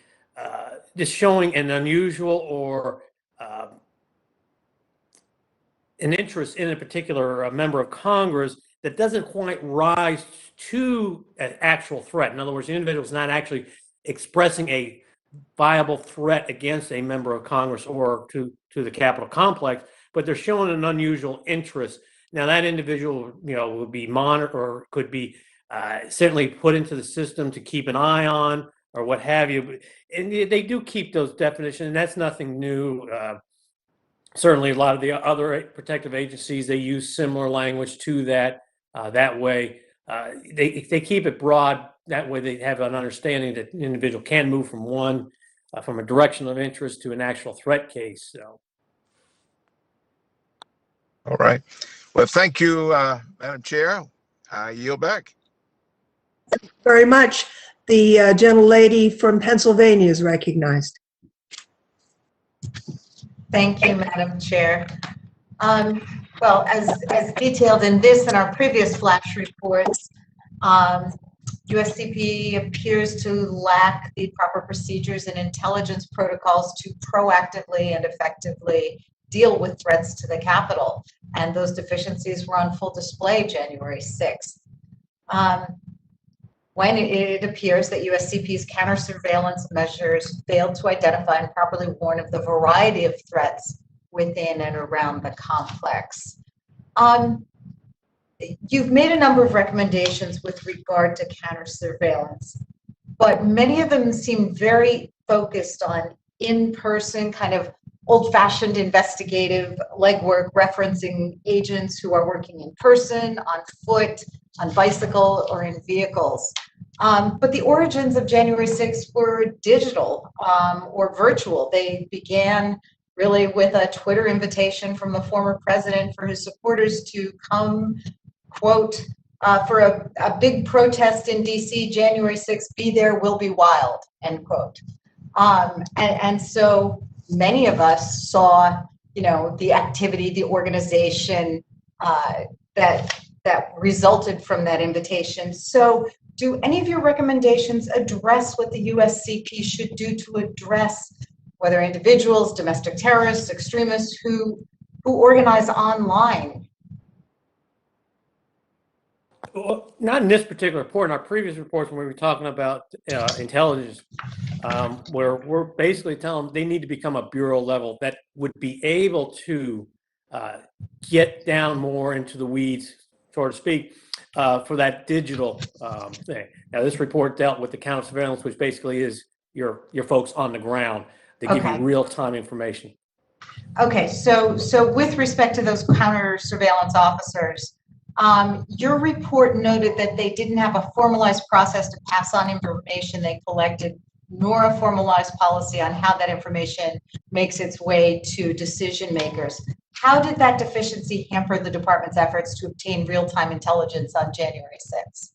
just showing an unusual or an interest in a particular member of Congress that doesn't quite rise to an actual threat. In other words, the individual is not actually expressing a viable threat against a member of Congress or to the Capitol complex, but they're showing an unusual interest. Now, that individual, would be monitored or could be certainly put into the system to keep an eye on or what have you. And they do keep those definitions, and that's nothing new. Certainly, a lot of the other protective agencies, they use similar language to that. That way, they keep it broad. That way, they have an understanding that an individual can move from a direction of interest to an actual threat case. So, All right. Well, thank you, Madam Chair. I yield back. Very much. The gentlelady from Pennsylvania is recognized. Thank you, Madam Chair. Well, as detailed in this and our previous flash reports, USCP appears to lack the proper procedures and intelligence protocols to proactively and effectively deal with threats to the Capitol. And those deficiencies were on full display January 6th. When it appears that USCP's counter-surveillance measures failed to identify and properly warn of the variety of threats within and around the complex. You've made a number of recommendations with regard to counter-surveillance, but many of them seem very focused on in-person, kind of old-fashioned investigative legwork, referencing agents who are working in person, on foot, on bicycle, or in vehicles. But the origins of January 6th were digital or virtual. They began really with a Twitter invitation from the former president for his supporters to come, quote, for a big protest in DC, January 6th, be there, will be wild, end quote. And so many of us saw, the activity, the organization that resulted from that invitation. So do any of your recommendations address what the USCP should do to address whether individuals, domestic terrorists, extremists who organize online? Well, not in this particular report. In our previous reports, when we were talking about intelligence, where we're basically telling them they need to become a bureau level that would be able to get down more into the weeds, so to speak, for that digital thing. Now, this report dealt with the counter surveillance, which basically is your folks on the ground. They give you real-time information. Okay, so with respect to those counter surveillance officers, your report noted that they didn't have a formalized process to pass on information they collected, nor a formalized policy on how that information makes its way to decision makers. How did that deficiency hamper the department's efforts to obtain real-time intelligence on January 6th?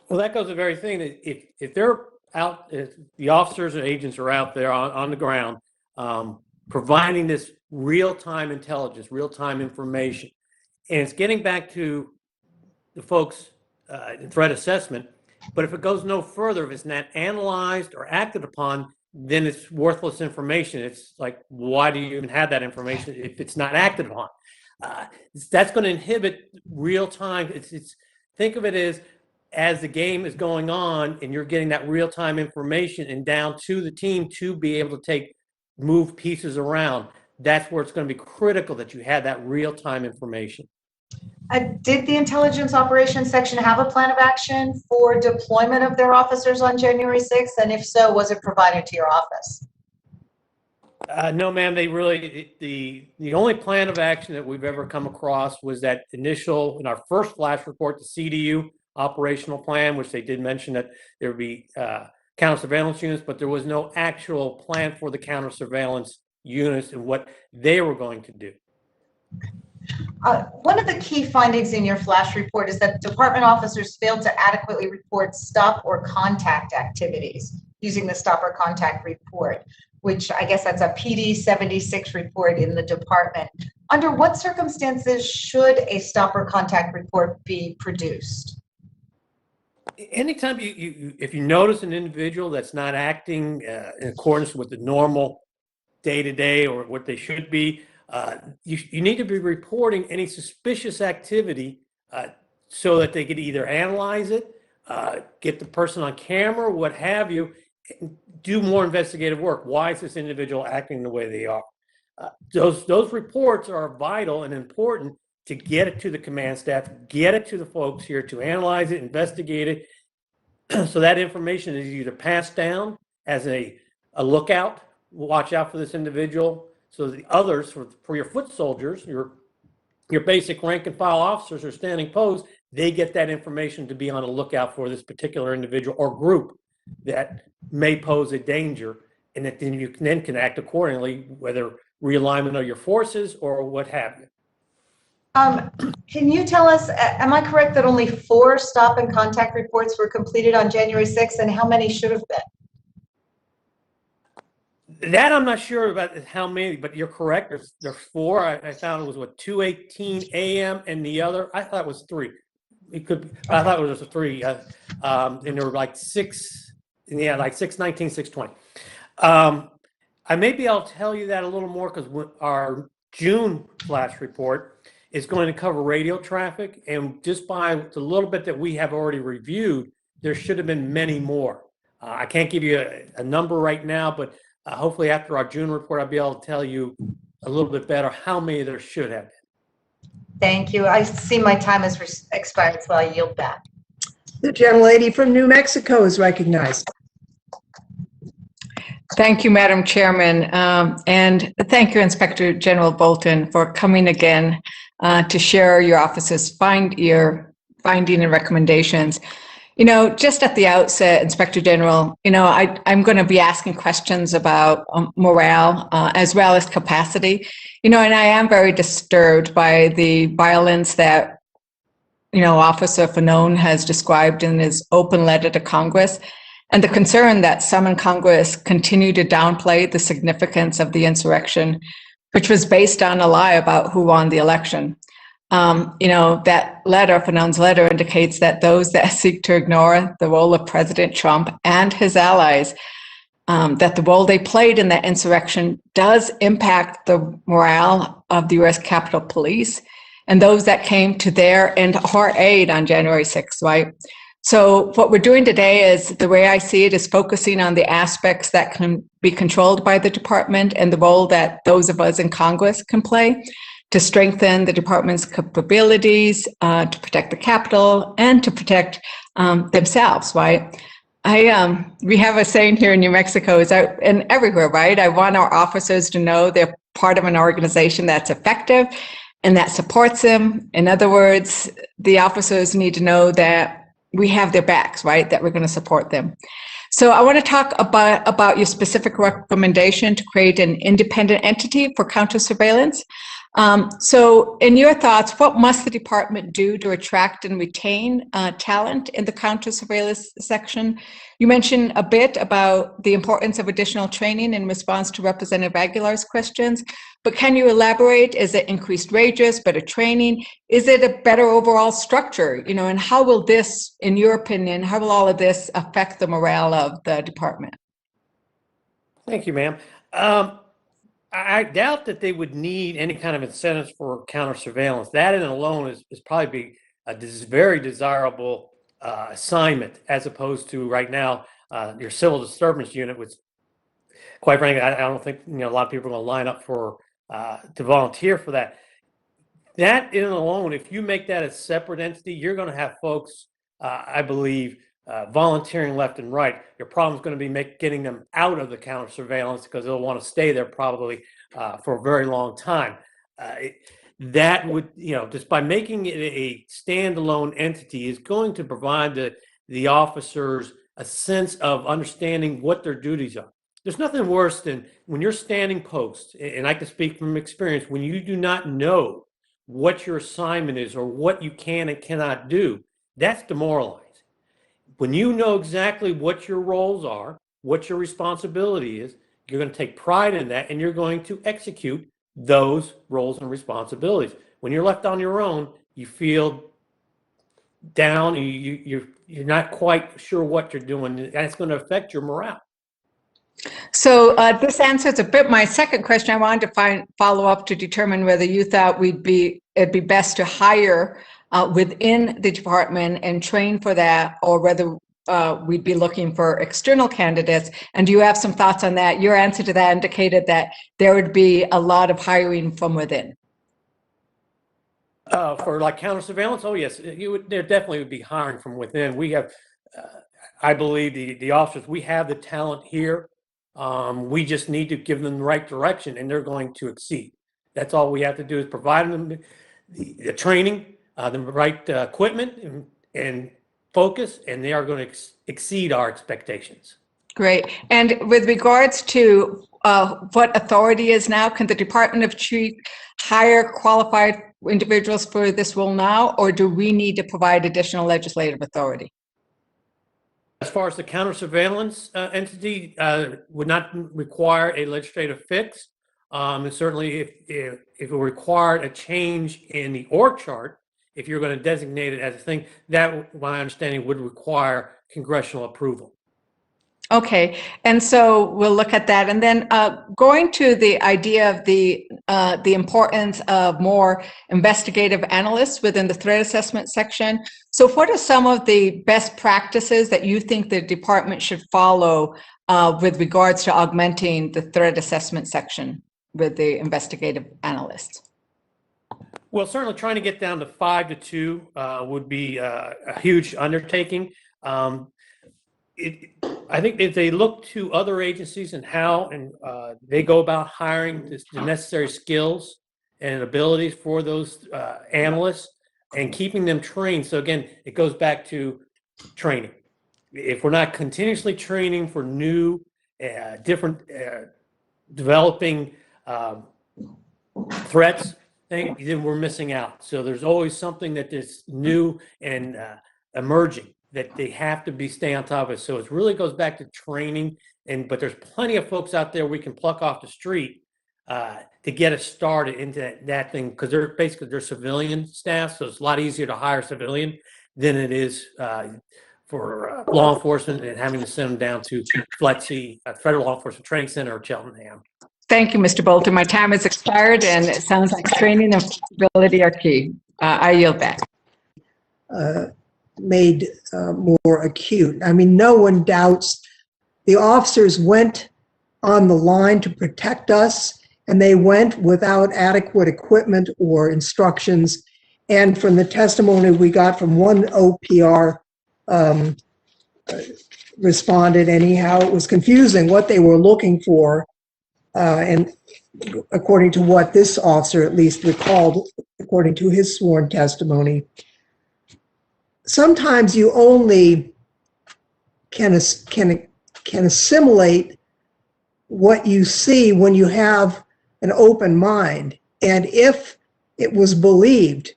Well, that goes to the very thing that if they're out, if the officers and agents are out there on the ground, providing this real-time intelligence, real-time information, and it's getting back to the folks in threat assessment, but if it goes no further, if it's not analyzed or acted upon, then it's worthless information. It's like, why do you even have that information if it's not acted upon? That's going to inhibit real time. It's think of it as the game is going on and you're getting that real time information and down to the team to be able to move pieces around. That's where it's going to be critical that you have that real time information. Did the Intelligence Operations Section have a plan of action for deployment of their officers on January 6th? And if so, was it provided to your office? No, ma'am. They really, the only plan of action that we've ever come across was that initial, in our first flash report, the CDU operational plan, which they did mention that there would be counter surveillance units, but there was no actual plan for the counter surveillance units and what they were going to do. One of the key findings in your flash report is that department officers failed to adequately report stop or contact activities. using the stop or contact report, which I guess that's a PD 76 report in the department. Under what circumstances should a stop or contact report be produced? Anytime if you notice an individual that's not acting in accordance with the normal day-to-day or what they should be, you need to be reporting any suspicious activity so that they could either analyze it, get the person on camera, what have you, and do more investigative work. Why is this individual acting the way they are? Those reports are vital and important to get it to the command staff, get it to the folks here to analyze it, investigate it, so that information is either passed down as a lookout, watch out for this individual, so the others, for your foot soldiers, your basic rank and file officers are standing post, they get that information to be on a lookout for this particular individual or group that may pose a danger, and that then you can act accordingly, whether realignment of your forces or what have you. Can you tell us, am I correct that only 4 stop and contact reports were completed on January 6th, and how many should have been? That I'm not sure about how many, but you're correct. There's 4. I found it was 2:18 a.m. and the other, I thought it was 3. It could. I thought it was 3. And there were like 6. Yeah, like 6:19, 6:20. I'll tell you that a little more because our June flash report is going to cover radio traffic, and just by the little bit that we have already reviewed, there should have been many more. I can't give you a number right now, but hopefully after our June report, I'll be able to tell you a little bit better how many there should have been. Thank you. I see my time has expired, so I yield back. The gentlelady from New Mexico is recognized. Thank you, Madam Chairman, and thank you, Inspector General Bolton, for coming again to share your office's finding and recommendations. You know, just at the outset, Inspector General, you know, I'm going to be asking questions about morale as well as capacity. You know, and I am very disturbed by the violence that, you know, Officer Fanone has described in his open letter to Congress, and the concern that some in Congress continue to downplay the significance of the insurrection, which was based on a lie about who won the election. You know, that letter, Fanone's letter, indicates that those that seek to ignore the role of President Trump and his allies, that the role they played in that insurrection does impact the morale of the U.S. Capitol Police and those that came to their and our aid on January 6th, right? So what we're doing today is, the way I see it, is focusing on the aspects that can be controlled by the department and the role that those of us in Congress can play to strengthen the department's capabilities, to protect the Capitol, and to protect themselves, right? We have a saying here in New Mexico, and everywhere, right? I want our officers to know they're part of an organization that's effective and that supports them. In other words, the officers need to know that we have their backs, right? That we're going to support them. So I want to talk about your specific recommendation to create an independent entity for counter surveillance. So in your thoughts, what must the department do to attract and retain talent in the counter surveillance section? You mentioned a bit about the importance of additional training in response to Representative Aguilar's questions, but can you elaborate? Is it increased wages, better training? Is it a better overall structure? You know, and how will this, in your opinion, how will all of this affect the morale of the department? Thank you, ma'am. I doubt that they would need any kind of incentives for counter surveillance. That in alone is probably a very desirable assignment, as opposed to right now your civil disturbance unit, which, quite frankly, I don't think a lot of people are going to line up for to volunteer for that. That in alone, if you make that a separate entity, you're going to have folks, I believe, volunteering left and right. Your problem is going to be getting them out of the counter surveillance, because they'll want to stay there probably for a very long time. That would, just by making it a standalone entity, is going to provide the officers a sense of understanding what their duties are. There's nothing worse than when you're standing post, and I can speak from experience, when you do not know what your assignment is or what you can and cannot do, that's demoralizing. When you know exactly what your roles are, what your responsibility is. You're going to take pride in that, and you're going to execute those roles and responsibilities. When you're left on your own, you feel down, and you're not quite sure what you're doing, and it's going to affect your morale. So this answers a bit my second question. I wanted to follow up to determine whether you thought it'd be best to hire within the department and train for that, or whether we'd be looking for external candidates. And do you have some thoughts on that? Your answer to that indicated that there would be a lot of hiring from within. For like counter surveillance, oh yes, there definitely would be hiring from within. We have, I believe, the officers. We have the talent here. We just need to give them the right direction, and they're going to exceed. That's all we have to do is provide them the training, the right equipment, and focus, and they are going to exceed our expectations. Great. And with regards to what authority is now, can the Department of Chief hire qualified individuals for this role now, or do we need to provide additional legislative authority? As far as the counter surveillance entity, would not require a legislative fix. And certainly if it required a change in the org chart, if you're going to designate it as a thing, that, my understanding, would require congressional approval. Okay, and so we'll look at that. And then going to the idea of the importance of more investigative analysts within the threat assessment section. So what are some of the best practices that you think the department should follow with regards to augmenting the threat assessment section with the investigative analysts? Well, certainly trying to get down to 5 to 2 would be a huge undertaking. I think if they look to other agencies and how they go about hiring the necessary skills and abilities for those analysts and keeping them trained. So again, it goes back to training. If we're not continuously training for new, different, developing threats, then we're missing out. So there's always something that is new and emerging that they have to stay on top of. So it really goes back to training, but there's plenty of folks out there we can pluck off the street to get us started into that thing, because they're civilian staff, so it's a lot easier to hire civilian than it is for law enforcement and having to send them down to FLETC, Federal Law Enforcement Training Center, or Cheltenham. Thank you, Mr. Bolton. My time has expired, and it sounds like training and flexibility are key. I yield back. Made more acute. I mean, no one doubts the officers went on the line to protect us, and they went without adequate equipment or instructions. And from the testimony we got from one OPR responded, anyhow, it was confusing what they were looking for. And according to what this officer at least recalled, according to his sworn testimony, sometimes you only can assimilate what you see when you have an open mind. And if it was believed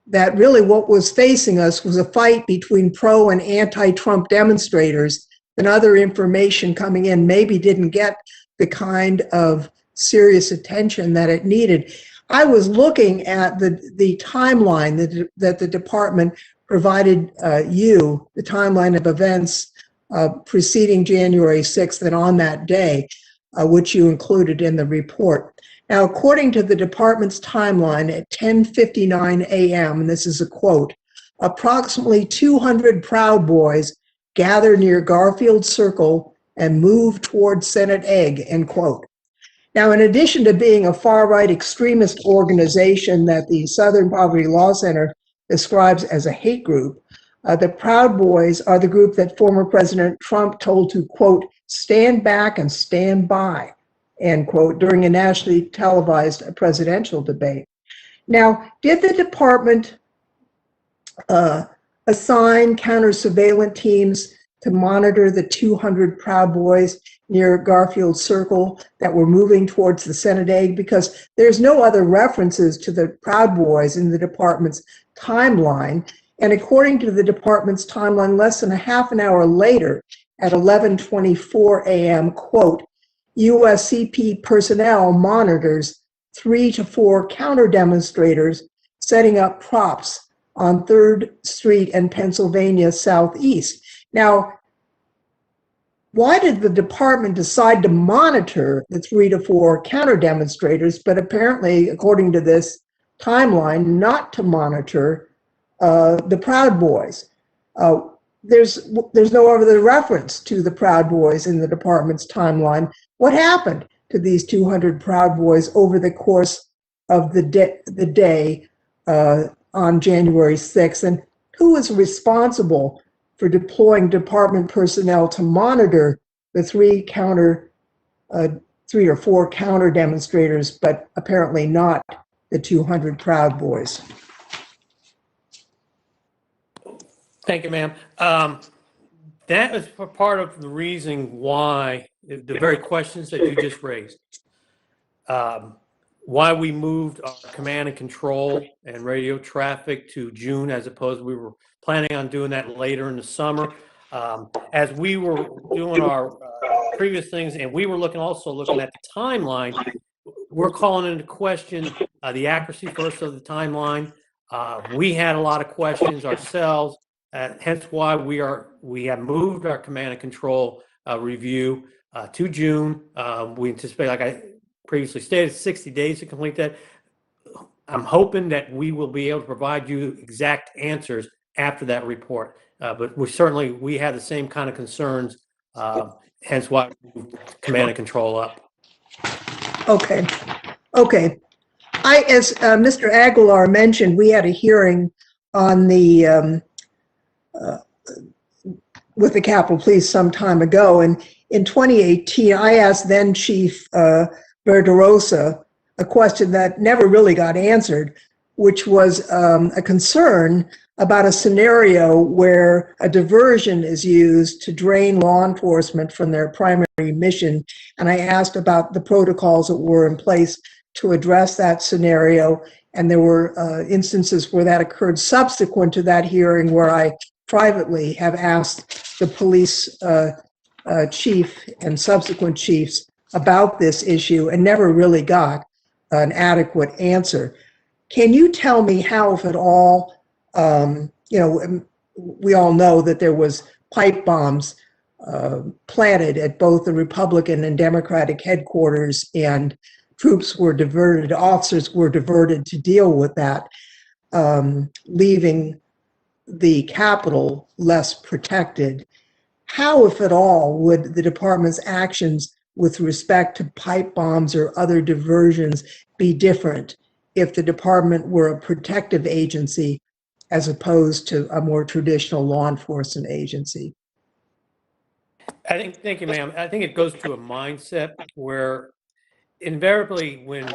that really what was facing us was a fight between pro and anti-Trump demonstrators, then other information coming in maybe didn't get the kind of serious attention that it needed. I was looking at the timeline that the department provided you, the timeline of events preceding January 6th and on that day, which you included in the report. Now, according to the department's timeline at 10:59 a.m., and this is a quote, approximately 200 Proud Boys gather near Garfield Circle and move toward Senate Egg, end quote. Now, in addition to being a far-right extremist organization that the Southern Poverty Law Center describes as a hate group, the Proud Boys are the group that former President Trump told to, quote, stand back and stand by, end quote, during a nationally televised presidential debate. Now, did the department assign counter-surveillance teams to monitor the 200 Proud Boys near Garfield Circle that were moving towards the Senate Egg? Because there's no other references to the Proud Boys in the department's timeline. And according to the department's timeline, less than a half an hour later, at 11:24 a.m., quote, USCP personnel monitors 3 to 4 counter demonstrators setting up props on 3rd Street and Pennsylvania Southeast. Now, why did the department decide to monitor the 3 to 4 counter demonstrators, but apparently, according to this timeline, not to monitor the Proud Boys? There's no other reference to the Proud Boys in the department's timeline. What happened to these 200 Proud Boys over the course of the day on January 6th? And who is responsible for deploying department personnel to monitor the 3 or 4 counter demonstrators, but apparently not the 200 Proud Boys? Thank you, ma'am. That is part of the reason why the very questions that you just raised, why we moved our command and control and radio traffic to June, as opposed we were planning on doing that later in the summer. As we were doing our previous things, and we were also looking at the timeline, we're calling into question the accuracy first of the timeline. We had a lot of questions ourselves. Hence why we have moved our command and control review to June. We anticipate, like I previously stated, 60 days to complete that. I'm hoping that we will be able to provide you exact answers after that report. But we have the same kind of concerns, hence why we moved command and control up. Okay. As Mr. Aguilar mentioned, we had a hearing on the with the Capitol Police some time ago, and in 2018, I asked then Chief Verderosa a question that never really got answered, which was a concern about a scenario where a diversion is used to drain law enforcement from their primary mission. And I asked about the protocols that were in place to address that scenario. And there were instances where that occurred subsequent to that hearing, where I privately have asked the police chief and subsequent chiefs about this issue and never really got an adequate answer. Can you tell me how, if at all, we all know that there was pipe bombs planted at both the Republican and Democratic headquarters, and troops were diverted, officers were diverted to deal with that, leaving the Capitol less protected. How, if at all, would the department's actions with respect to pipe bombs or other diversions be different if the department were a protective agency as opposed to a more traditional law enforcement agency? Thank you, ma'am. I think it goes to a mindset where invariably when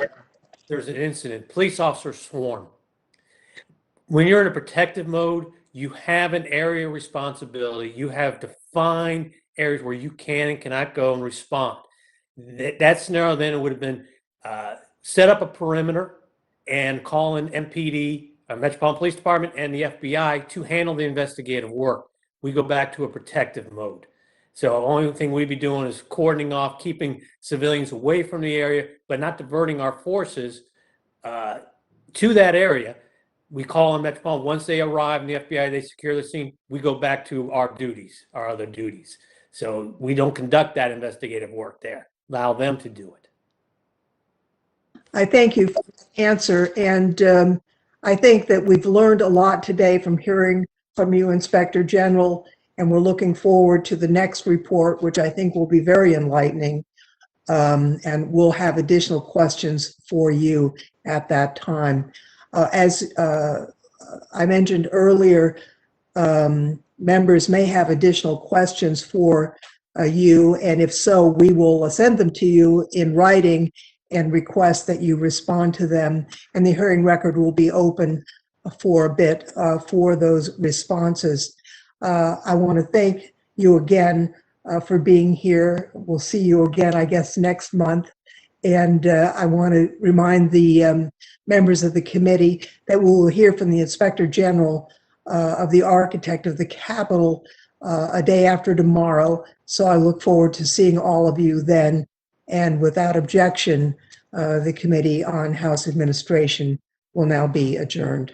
there's an incident, police officers swarm. When you're in a protective mode, you have an area of responsibility. You have defined areas where you can and cannot go and respond. That scenario then it would have been set up a perimeter and call in MPD, Metropolitan Police Department, and the FBI to handle the investigative work. We go back to a protective mode. So the only thing we'd be doing is cordoning off, keeping civilians away from the area, but not diverting our forces to that area. We call on Metropolitan. Once they arrive in the FBI, they secure the scene, we go back to our duties, our other duties. So we don't conduct that investigative work there. Allow them to do it. I thank you for the answer. And I think that we've learned a lot today from hearing from you, Inspector General, and we're looking forward to the next report, which I think will be very enlightening. And we'll have additional questions for you at that time. As I mentioned earlier, members may have additional questions for you, and if so, we will send them to you in writing and request that you respond to them, and the hearing record will be open for a bit for those responses. I want to thank you again for being here. We'll see you again, I guess, next month. And I want to remind the members of the committee that we will hear from the Inspector General of the architect of the Capitol a day after tomorrow. So I look forward to seeing all of you then. And without objection, the Committee on House Administration will now be adjourned.